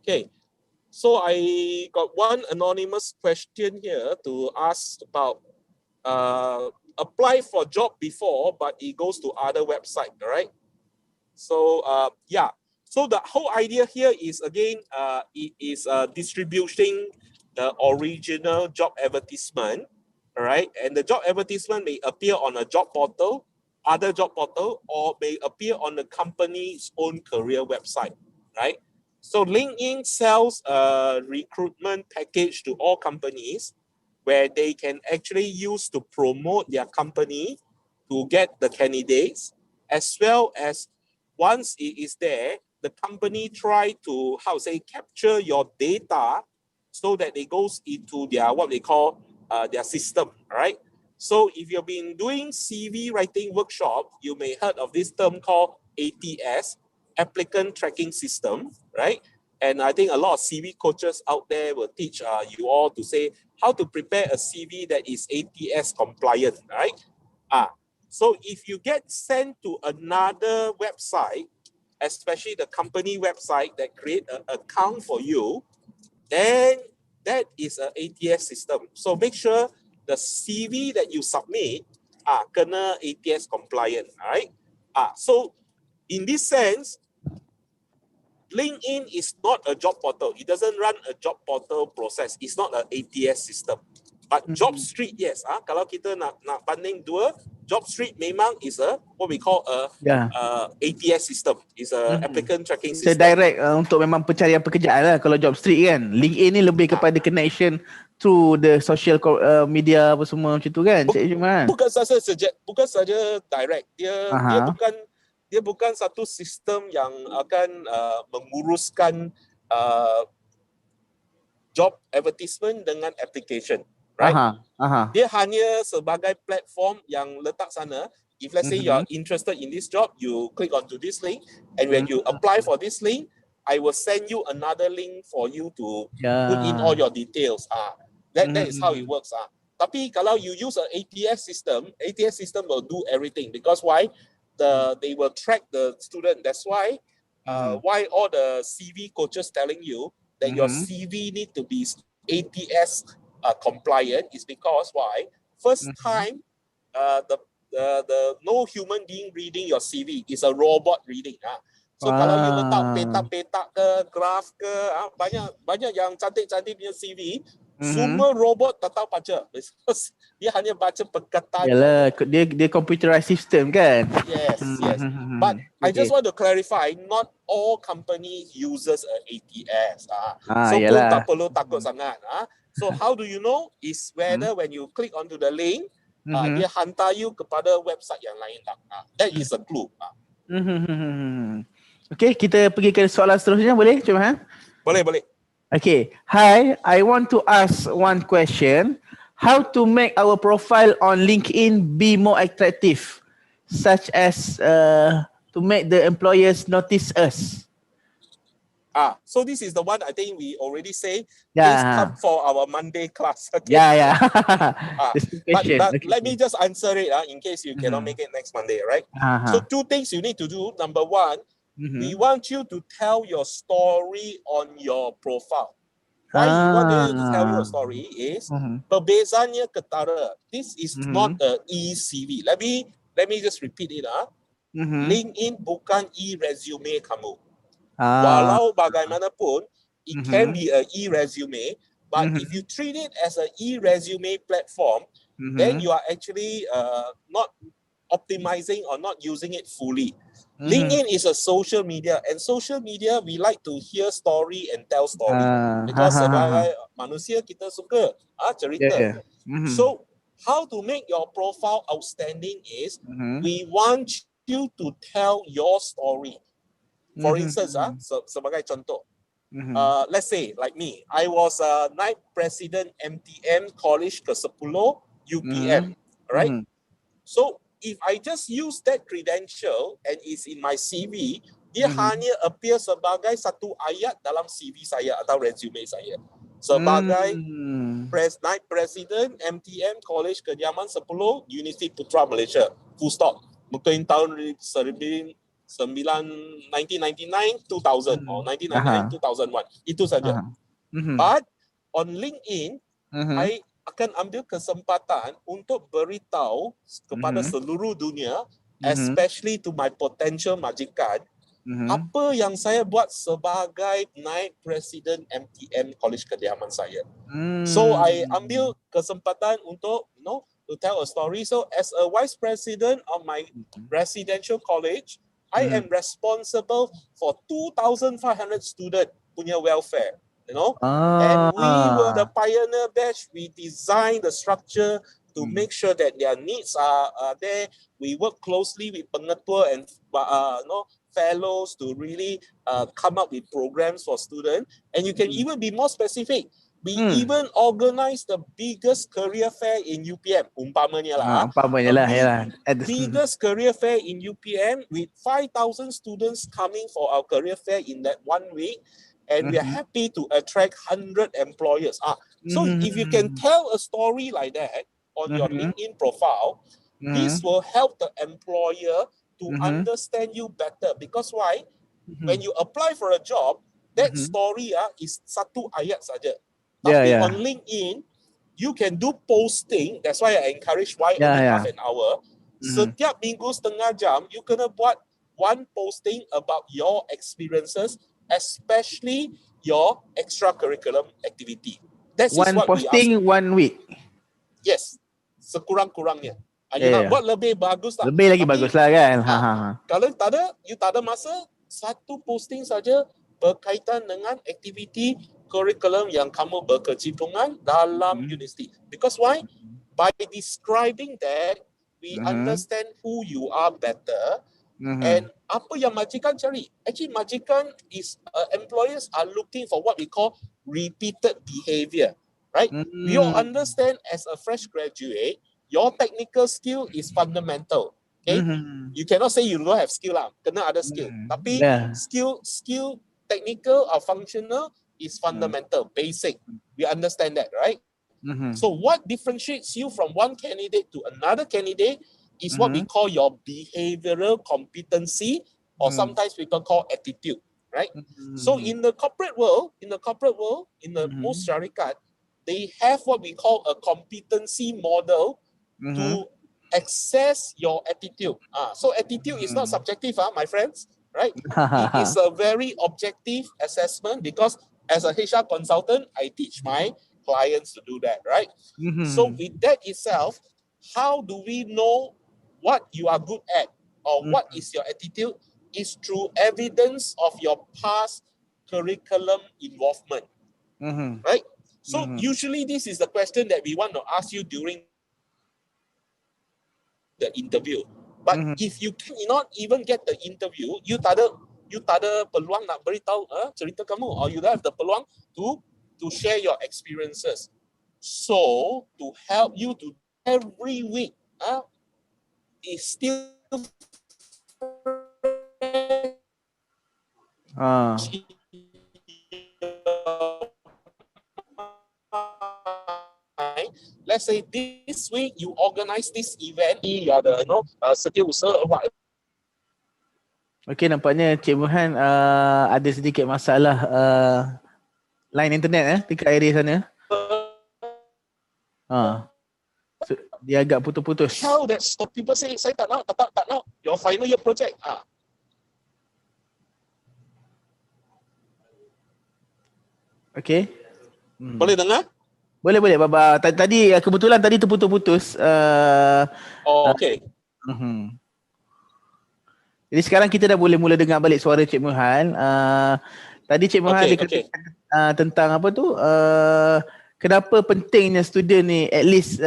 Okay, so I got one anonymous question here to ask about apply for job before, but it goes to other website, right? So so the whole idea here is again, it is distributing the original job advertisement, all right? And the job advertisement may appear on a job portal, other job portal, or may appear on the company's own career website, right? So LinkedIn sells a recruitment package to all companies where they can actually use to promote their company to get the candidates, as well as once it is there, the company try to, capture your data so that it goes into their, what they call their system, right? So if you've been doing CV writing workshop, you may heard of this term called ATS, Applicant Tracking System, right? And I think a lot of CV coaches out there will teach you all to say how to prepare a CV that is ATS compliant, right? So if you get sent to another website, especially the company website that create an account for you, then that is an ATS system. So make sure the CV that you submit kena ATS compliant, right? So in this sense, LinkedIn is not a job portal. It doesn't run a job portal process. It's not an ATS system. But JobStreet, yes. Kalau kita nak banding dua, JobStreet memang is a what we call a ATS system. It's a applicant tracking system. Direct untuk memang pencarian pekerjaan lah kalau JobStreet kan. LinkedIn ni lebih kepada connection through the social media apa semua macam tu kan. Bukan saja direct. Dia bukan satu sistem yang akan menguruskan job advertisement dengan application, right? Dia hanya sebagai platform yang letak sana. If let's say you are interested in this job, you click onto this link, and when you apply for this link, I will send you another link for you to put in all your details. That is how it works. Tapi kalau you use an ATS system will do everything, because why? They will track the student. That's why all the CV coaches telling you that your CV need to be ATS compliant is because why? First time, the no human being reading your CV, is a robot reading. So kalau you letak petak-petak ke, graf ke, banyak yang cantik-cantik punya CV, semua robot tak tahu baca. Because dia hanya baca perkataan. Yalah, dia computerized system kan? Yes. But I just want to clarify, not all companies uses a ATS. So pun tak perlu takut sangat. So how do you know? Is whether when you click onto the link, dia hantar you kepada website yang lain. That is a clue. Okay, kita pergi ke soalan seterusnya, boleh? Cuma Boleh. Okay, hi, I want to ask one question. How to make our profile on LinkedIn be more attractive, such as to make the employers notice us? So this is the one I think we already say. Yeah. Please come for our Monday class. Okay? Yeah. But let me just answer it in case you cannot make it next Monday, right? So two things you need to do. Number one, we want you to tell your story on your profile. Why you want to tell your story is perbezaannya ketara. This is not a e-CV. Let me just repeat it. LinkedIn bukan e-resume kamu. Walau bagaimanapun, it can be a e-resume, but if you treat it as a e-resume platform, then you are actually not optimizing or not using it fully. LinkedIn is a social media, and social media we like to hear story and tell story, because sebagai manusia kita suka cerita. So how to make your profile outstanding is we want you to tell your story. For instance, sebagai contoh, let's say like me, I was a night president MTM College ke-10 UPM, right? So if I just use that credential and it's in my CV, dia hanya appear sebagai satu ayat dalam CV saya atau resume saya. Sebagai night president MTM College Kediaman 10 Universiti Putra Malaysia. Full stop. Mungkin tahun 1999, 2000 or 1999, 2001. Itu saja. But on LinkedIn, I akan ambil kesempatan untuk beritahu kepada seluruh dunia, especially to my potential majikan, apa yang saya buat sebagai night president MTM College Kediaman saya. So I ambil kesempatan untuk to tell a story. So as a vice president of my residential college, I am responsible for 2,500 student punya welfare. And we were the pioneer batch. We designed the structure to make sure that their needs are there. We work closely with pengetua and fellows to really come up with programs for students. And you can even be more specific. We even organize the biggest career fair in UPM. Umpamanya lah. Biggest career fair in UPM with 5,000 students coming for our career fair in that 1 week. And we are happy to attract 100 employers. So if you can tell a story like that on your LinkedIn profile, this will help the employer to understand you better. Because why? When you apply for a job, that story is satu ayat saja. Tapi on LinkedIn, you can do posting. That's why I encourage only half an hour. Setiap minggu setengah jam, you kena buat one posting about your experiences, especially your extracurricular activity. That's one what posting 1 week. Yes, sekurang-kurangnya. You nak buat lebih bagus tak? Lebih lagi bagus lah kan. Kalau you tak ada masa, satu posting saja berkaitan dengan aktiviti kurikulum yang kamu berkecimpungan dalam universiti. Because why? By describing that, we understand who you are better. And apa yang majikan cari? Actually, majikan is employers are looking for what we call repeated behavior, right? We all understand as a fresh graduate, your technical skill is fundamental. Okay, you cannot say you don't have skill lah, kena ada skill. Tapi skill technical or functional is fundamental, basic. We understand that, right? So what differentiates you from one candidate to another candidate is what we call your behavioral competency, or sometimes we can call attitude, right? So in the corporate world, in the most syarikat, they have what we call a competency model to assess your attitude. So attitude is not subjective, my friends, right? It is a very objective assessment, because as a HR consultant, I teach my clients to do that, right? So with that itself, how do we know what you are good at or what is your attitude? Is through evidence of your past curriculum involvement, right? So usually this is the question that we want to ask you during the interview. But if you cannot even get the interview, you tak ada peluang nak beritahu cerita kamu, or you don't have the peluang to share your experiences. So to help you to every week is still let's say this week you organize this event, you are the setiausaha or what. Okey, nampaknya Cik Mohan ada sedikit masalah line internet dekat area sana. So, dia agak putus-putus. How that stop people say saya tak nak your final year project. Okey. Boleh dengar? Boleh Baba. Tadi kebetulan tadi terputus-putus. Okey. Jadi sekarang kita dah boleh mula dengar balik suara Cik Mohan. Tadi Cik Mohan dia kata tentang apa tu? Kenapa pentingnya student ni at least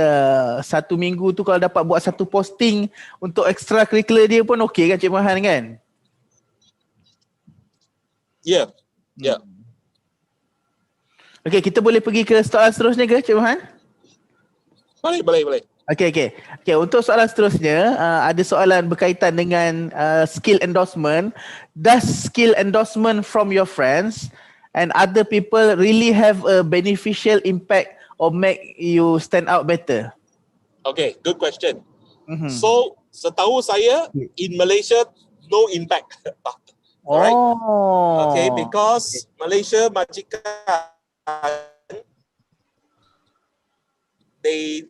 satu minggu tu kalau dapat buat satu posting untuk extracurricular dia pun okey kan Cik Mohan kan? Ya. Okey, kita boleh pergi ke soalan seterusnya ke Cik Mohan? Boleh. Okey, untuk soalan seterusnya ada soalan berkaitan dengan skill endorsement. Does skill endorsement from your friends and other people really have a beneficial impact or make you stand out better? Okay, good question. So, setahu saya in Malaysia no impact. Alright. Okay, because Malaysia majikan they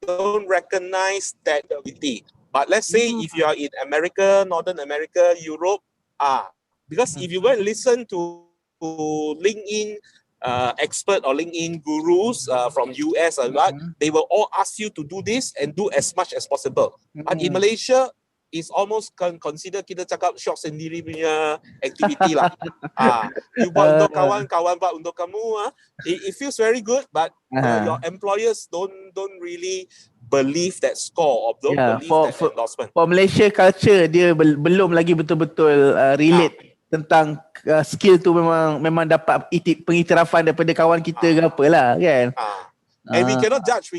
don't recognize that ability. But let's say if you are in America, Northern America, Europe, because if you go and listen to LinkedIn expert or LinkedIn gurus from US or what, they will all ask you to do this and do as much as possible. But in Malaysia, it's almost consider kita cakap syok sendiri punya activity lah. You buat untuk kawan, kawan buat untuk kamu. It feels very good, but your employers don't really believe that score or don't believe that endorsement. For Malaysia culture, dia belum lagi betul-betul relate tentang skill tu memang dapat pengiktirafan daripada kawan kita ke apalah kan. And we cannot judge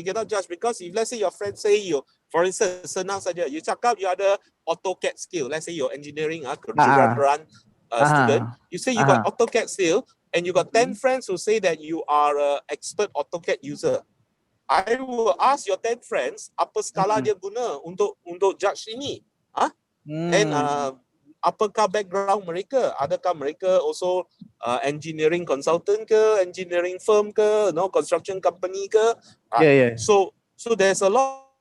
because if let's say your friend say you, for instance, senang saja, you cakap you ada AutoCAD skill, let's say you're engineering, kedokteran student, you say you got AutoCAD skill and you got 10 friends who say that you are an expert AutoCAD user. I will ask your 10 friends, apa skala dia guna untuk judge ini? And apakah background mereka? Adakah mereka also engineering consultant ke, engineering firm ke, construction company ke? So there's a lot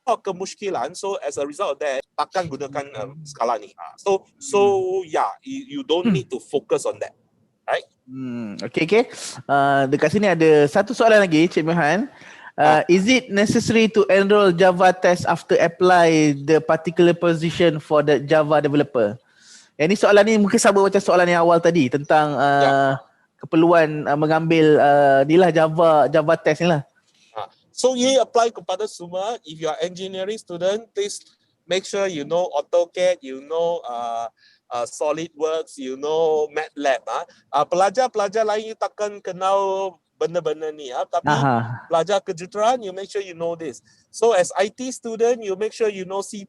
of kemusykilan. So as a result of that, takkan gunakan skala ni. So you don't need to focus on that, right? Okay. Dekat sini ada satu soalan lagi, Cik Mohan. Is it necessary to enroll Java test after apply the particular position for the Java developer? Yang ni soalan ni mungkin sama macam soalan yang awal tadi tentang keperluan mengambil ni lah Java test ni lah. So ye apply kepada semua. If you are engineering student, please make sure you know AutoCAD, you know SolidWorks, you know MATLAB. Pelajar-pelajar lain you takkan kenal benda-benda ni. Tapi pelajar kejuruteraan, you make sure you know this. So as IT student, you make sure you know C++,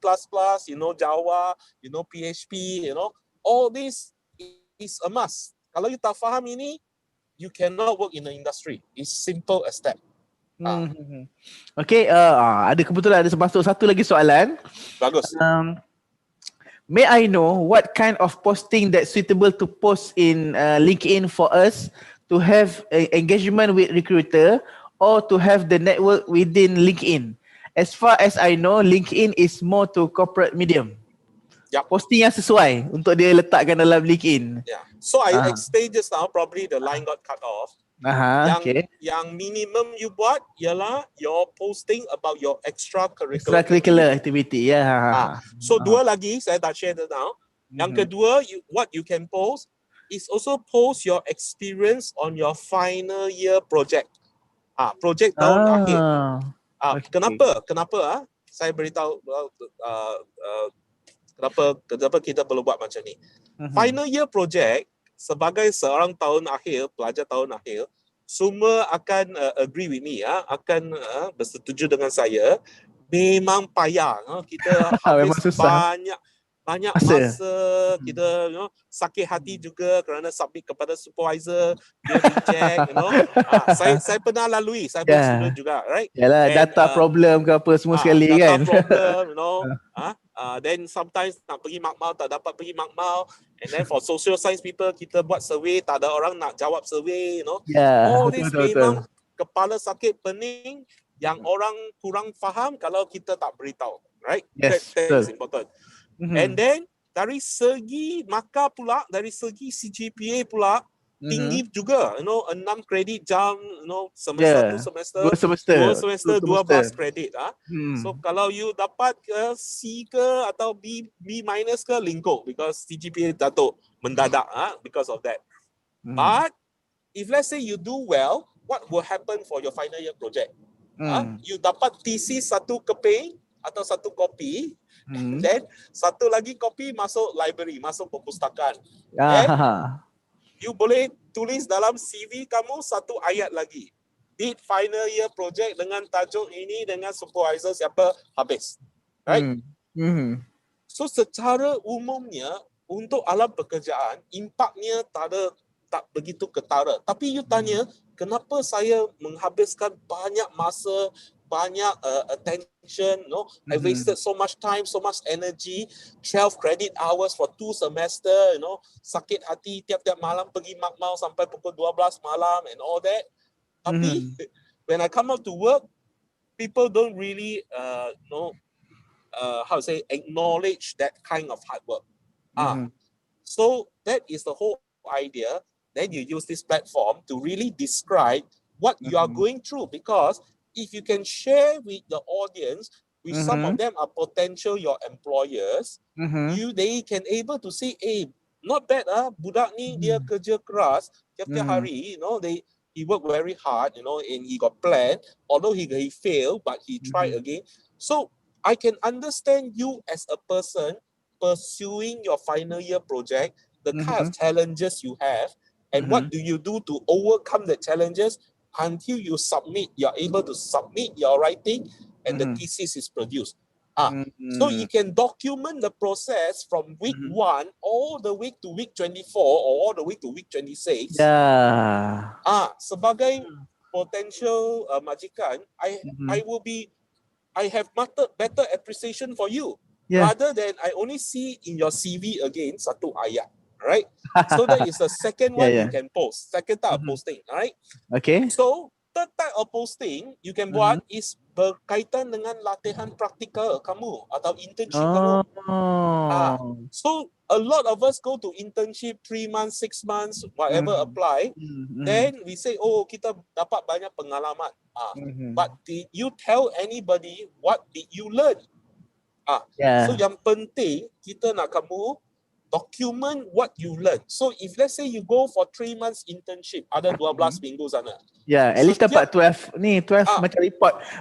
you know Java, you know PHP, you know. All this is a must. Kalau you tak faham ini, you cannot work in the industry. It's simple as that. Okay, ada kebetulan ada masuk satu lagi soalan. Bagus. May I know what kind of posting that's suitable to post in LinkedIn for us to have engagement with recruiter or to have the network within LinkedIn? As far as I know, LinkedIn is more to corporate medium. Yep. Posting yang sesuai untuk dia letakkan dalam LinkedIn. Yeah. So I explained just now, probably the line got cut off. Yang minimum you buat ialah your posting about your extracurricular activity. So dua lagi saya dah share now. Yang kedua, what you can post is also post your experience on your final year project. Project tahun akhir. Kenapa? Saya beritahu kenapa kita perlu buat macam ni. Final year project sebagai seorang tahun akhir, pelajar tahun akhir, semua akan agree with me, akan bersetuju dengan saya. Memang payah, kita habis banyak masa, kita sakit hati juga kerana submit kepada supervisor, dia reject, saya pernah lalui, saya pun student juga, right? Yalah, data problem ke apa semua sekali kan. Data problem, then sometimes nak pergi makmal, tak dapat pergi makmal, and then for social science people, kita buat survey, tak ada orang nak jawab survey, all this memang kepala sakit, pening, yang orang kurang faham kalau kita tak beritahu, right? Yes, that is important. And then dari segi markah pula, dari segi CGPA pula tinggi juga, 6 kredit jam, semester 2 semester 12 kredit. So kalau you dapat ke C ke atau B minus ke, lingkup because CGPA jatuh mendadak because of that. But if let's say you do well, what will happen for your final year project? You dapat thesis satu keping atau satu kopi, then satu lagi kopi masuk library, masuk perpustakaan. Then you boleh tulis dalam CV kamu satu ayat lagi. Did final year project dengan tajuk ini dengan supervisor siapa, habis. Right? So secara umumnya untuk alam pekerjaan, impaknya tak begitu ketara. Tapi you tanya, kenapa saya menghabiskan banyak masa, banyak attention, I wasted so much time, so much energy, 12 credit hours for 2 semester, sakit hati tiap-tiap malam pergi makmal sampai pukul 12 malam and all that. Tapi when I come out to work, people don't really acknowledge that kind of hard work. So that is the whole idea. Then you use this platform to really describe what you are going through, because if you can share with the audience, with some of them are potential your employers, they can able to say, not bad, budak ni dia kerja keras tiap-tiap hari, he worked very hard, and he got plan, although he failed, but he tried again. So I can understand you as a person pursuing your final year project, the kind of challenges you have, and what do you do to overcome the challenges until you you're able to submit your writing and the thesis is produced. So you can document the process from week 1 all the way to week 24 or all the way to week 26. Sebagai potential majikan, I have better appreciation for you, rather than I only see in your CV again satu ayat. Right? So that is the second one you can post. Second type of posting, right? Okay. So third type of posting you can buat is berkaitan dengan latihan praktikal kamu atau internship kamu. So a lot of us go to internship 3 months, 6 months, whatever apply. Then we say, kita dapat banyak pengalaman. But did you tell anybody what did you learn? So yang penting kita nak kamu document what you learn. So if let's say you go for 3 months internship, ada 12 minggu sana. Ya, at least dapat 12 ni, 12 macam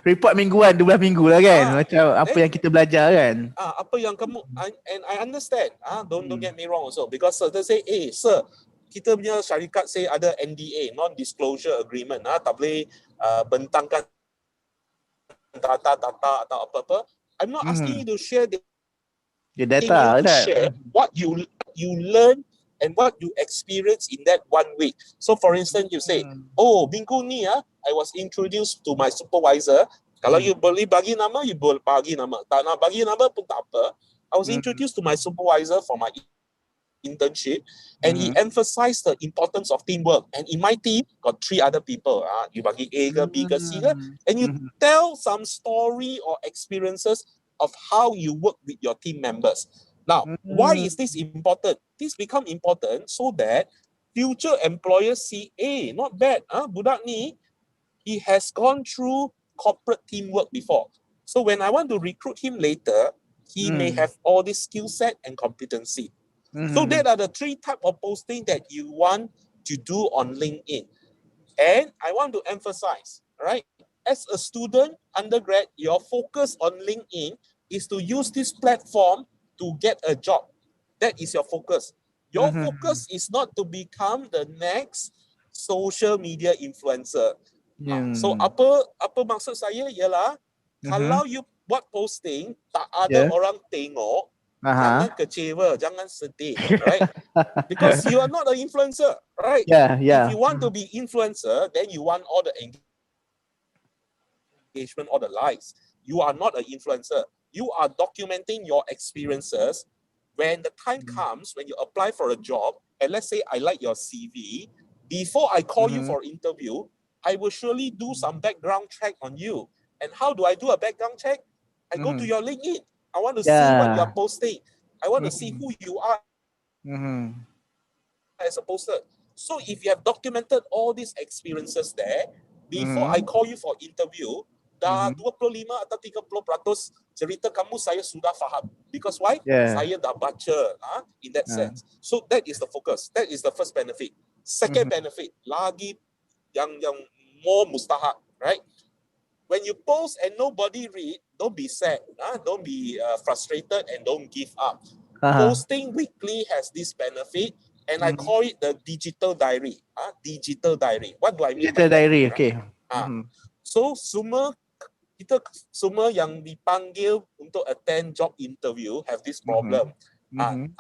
report mingguan, 12 minggu lah kan. Macam apa yang kita belajar kan. Apa yang kamu, and I understand, don't get me wrong also, because they say, sir, kita punya syarikat say ada NDA, non-disclosure agreement, tak boleh bentangkan data atau apa-apa. I'm not asking you to share the data lah. Share what you learn and what you experience in that 1 week. So for instance, you say, minggu ni I was introduced to my supervisor. Kalau you boleh bagi nama, you boleh bagi nama. Tak nak bagi nama pun tak apa. I was introduced to my supervisor for my internship, and he emphasized the importance of teamwork. And in my team, got 3 other people. You bagi A ke, B ke, C ke, and you tell some story or experiences of how you work with your team members. Now, why is this important? This become important so that future employers see, not bad, budak ni, he has gone through corporate teamwork before. So when I want to recruit him later, he may have all this skill set and competency. So that are the 3 type of posting that you want to do on LinkedIn. And I want to emphasize, right? As a student, undergrad, your focus on LinkedIn is to use this platform to get a job. That is your focus. Your focus is not to become the next social media influencer. So apa maksud saya ialah kalau you buat posting tak ada orang tengok, jangan kecewa, jangan sedih, right? Because you are not an influencer, right? If you want to be influencer, then you want all the engagement, all the likes. You are not an influencer. You are documenting your experiences. When the time comes, when you apply for a job, and let's say I like your CV, before I call you for interview, I will surely do some background check on you. And how do I do a background check? I go to your LinkedIn. I want to see what you are posting. I want to see who you are as a poster. So if you have documented all these experiences there, before I call you for interview, dah 25 atau 30% cerita kamu saya sudah faham. Because why? Saya dah baca in that sense. So that is the focus. That is the first benefit. Second benefit, lagi yang more mustahak, right? When you post and nobody read, don't be sad, don't be frustrated and don't give up. Posting weekly has this benefit, and I call it the digital diary. Digital diary. What do I mean? Digital diary, okay. So kita semua yang dipanggil untuk attend job interview have this problem.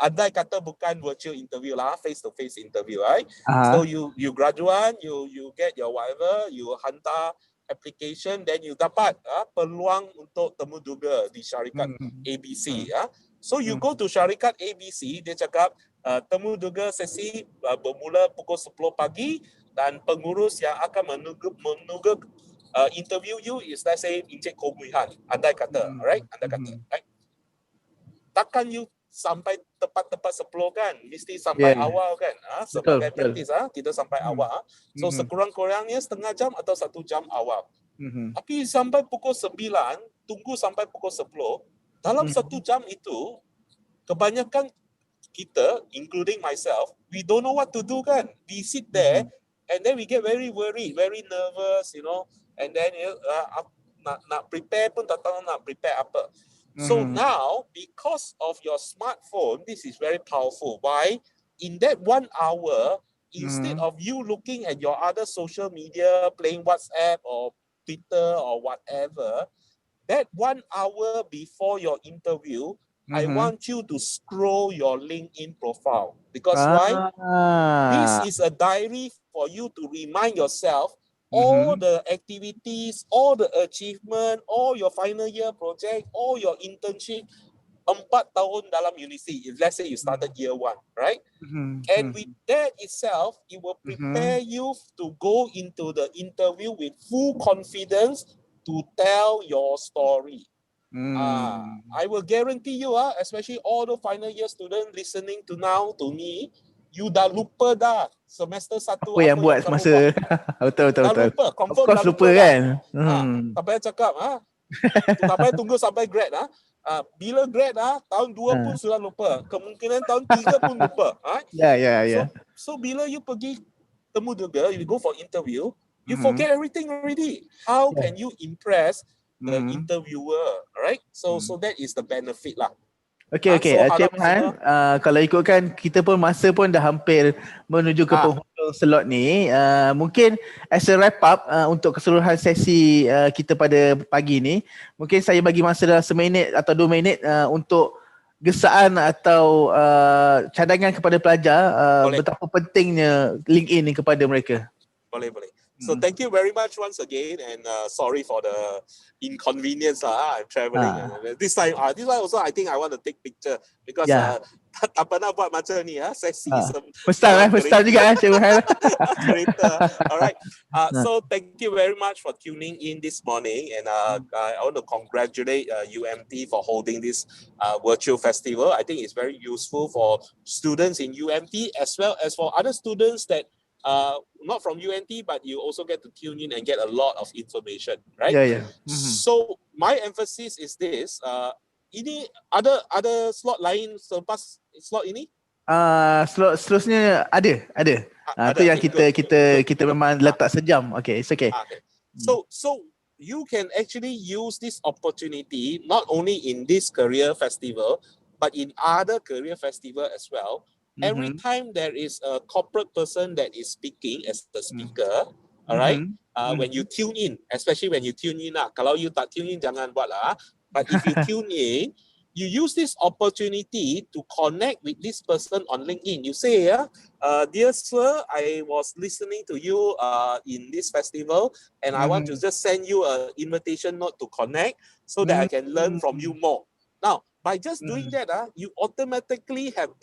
Andai kata bukan virtual interview lah, face-to-face interview, right? So you graduate, you get your whatever, you hantar application, then you dapat peluang untuk temu duga di syarikat ABC. So you go to syarikat ABC, dia cakap temu duga sesi bermula pukul 10 pagi dan pengurus yang akan menunggu interview you is, let's say, Encik Koh Mui Han, andai kata, right? Andai kata, right? Takkan you sampai tepat-tepat 10 kan? Mesti sampai awal kan? Sebagai praktis, kita sampai awal. So sekurang-kurangnya setengah jam atau 1 jam awal. Tapi sampai pukul 9, tunggu sampai pukul 10, dalam 1 jam itu, kebanyakan kita, including myself, we don't know what to do kan? We sit there, and then we get very worried, very nervous, you know, and then nak prepare pun tak tahu nak prepare apa. So now, because of your smartphone, this is very powerful. Why? In that 1 hour, instead of you looking at your other social media, playing WhatsApp or Twitter or whatever, that 1 hour before your interview, I want you to scroll your LinkedIn profile. Because why? This is a diary for you to remind yourself all the activities, all the achievement, all your final year project, all your internship, 4 tahun dalam university. If let's say you started year 1, right? And with that itself, it will prepare you to go into the interview with full confidence to tell your story. I will guarantee you, especially all the final year students listening to now to me, you dah lupa dah semester 1 apa yang buat semasa betul. Lupa, confirm of course dah lupa kan. Tak payah cakap, tak payah tunggu sampai grad bila grad tahun 2 pun sudah lupa. Kemungkinan tahun 3 pun lupa. So bila you pergi temu dia, you go for interview, you forget everything already. How can you impress the interviewer, right? So that is the benefit lah. Okey. Cik Mohan, kalau ikutkan kita pun masa pun dah hampir menuju ke penghujung slot ni. Mungkin as a wrap up untuk keseluruhan sesi kita pada pagi ni, mungkin saya bagi masa dalam 1 minit atau 2 minit untuk gesaan atau cadangan kepada pelajar betapa pentingnya LinkedIn ni kepada mereka. Boleh. So thank you very much once again, and sorry for the inconvenience. I'm traveling. This time also I think I want to take picture because tak pernah buat macam ni sesi. First time juga Cik Mohan. Alright. So thank you very much for tuning in this morning, and I want to congratulate UMT for holding this virtual festival. I think it's very useful for students in UMT as well as for other students that not from UNT, but you also get to tune in and get a lot of information, right? Yeah. So my emphasis is this. Ini ada slot lain selepas slot ini? Slot seterusnya ada. Itu yang kita memang letak sejam. Okay, it's okay. So you can actually use this opportunity not only in this career festival, but in other career festival as well. Every time there is a corporate person that is speaking as the speaker, all right, when you tune in, especially when you tune in, kalau you tak tune in, jangan buat lah. But if you tune in, you use this opportunity to connect with this person on LinkedIn. You say, dear sir, I was listening to you in this festival, and I want to just send you an invitation note to connect so that I can learn from you more. Now, by just doing that, you automatically have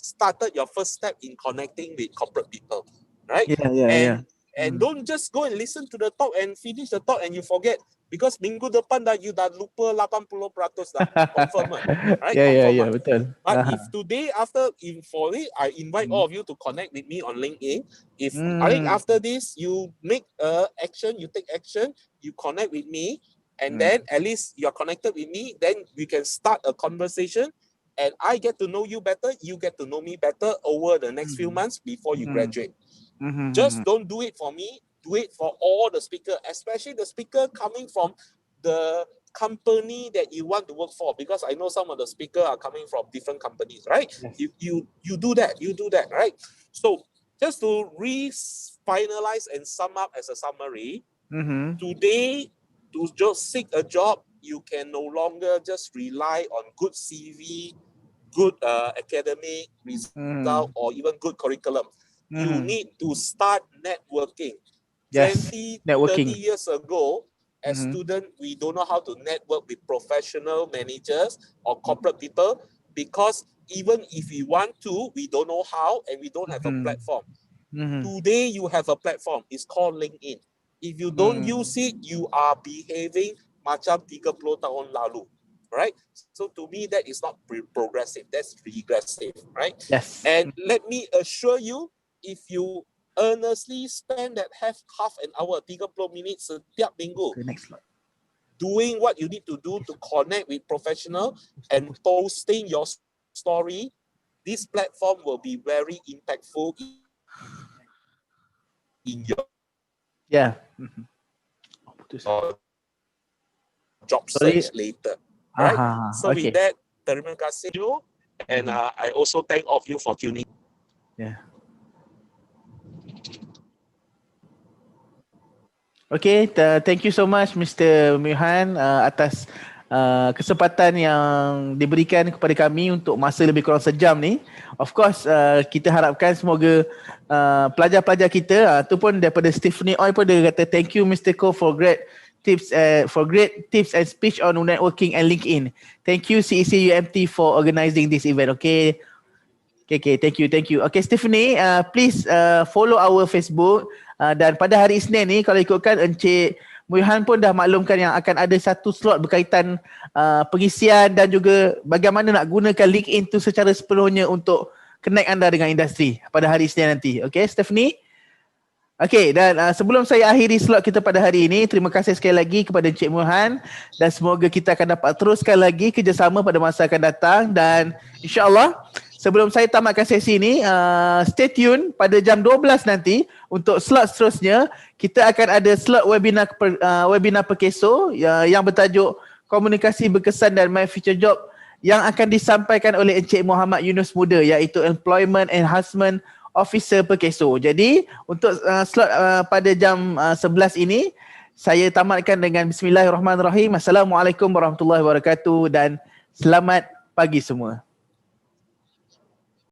started your first step in connecting with corporate people, right? And don't just go and listen to the talk and finish the talk and you forget, because minggu depan you dah lupa 80% dah, confirm, right? Betul. But if today I invite all of you to connect with me on LinkedIn. If I think after this you make action, you take action, you connect with me, and then at least you're connected with me, then we can start a conversation. And I get to know you better, you get to know me better over the next few months before you graduate. Just don't do it for me, do it for all the speakers, especially the speaker coming from the company that you want to work for, because I know some of the speakers are coming from different companies, right? Yes. You do that, right? So just to finalize and sum up as a summary, today, to just seek a job, you can no longer just rely on good CV, good academic result, or even good curriculum. You need to start networking. 20, 30 years ago, as students, we don't know how to network with professional managers or corporate people, because even if we want to, we don't know how, and we don't have a platform. Today, you have a platform. It's called LinkedIn. If you don't use it, you are behaving macam 30 tahun lalu, right? So to me, that is not progressive. That's regressive, right? Yes. And let me assure you, if you earnestly spend that half an hour, 30 minutes setiap minggu, doing what you need to do to connect with professional and posting your story, this platform will be very impactful in your job search later. Right? So with that, terima kasih, and I also thank all of you for tuning. Okay, thank you so much Mr. Mohan atas kesempatan yang diberikan kepada kami untuk masa lebih kurang sejam ni. Of course, kita harapkan semoga pelajar-pelajar kita tu pun daripada Stephanie Oi pun dia kata thank you Mr. Ko for great tips and speech on networking and LinkedIn. Thank you CEC UMT for organizing this event. Okay, thank you. Okay, Stephanie, please follow our Facebook, dan pada hari Isnin ni kalau ikutkan Encik Mohan pun dah maklumkan yang akan ada satu slot berkaitan pengisian dan juga bagaimana nak gunakan LinkedIn tu secara sepenuhnya untuk connect anda dengan industri pada hari Isnin nanti. Okay, Stephanie? Okey, dan sebelum saya akhiri slot kita pada hari ini, terima kasih sekali lagi kepada Encik Mohan dan semoga kita akan dapat teruskan lagi kerjasama pada masa akan datang dan insya-Allah sebelum saya tamatkan sesi ini, stay tune pada jam 12 nanti untuk slot seterusnya. Kita akan ada slot webinar Perkeso yang bertajuk Komunikasi Berkesan dan My Future Job yang akan disampaikan oleh Encik Muhammad Yunus Muda, iaitu Employment Enhancement Officer Perkeso. Jadi untuk slot pada jam 11 ini saya tamatkan dengan Bismillahirrahmanirrahim. Assalamualaikum warahmatullahi wabarakatuh dan selamat pagi semua.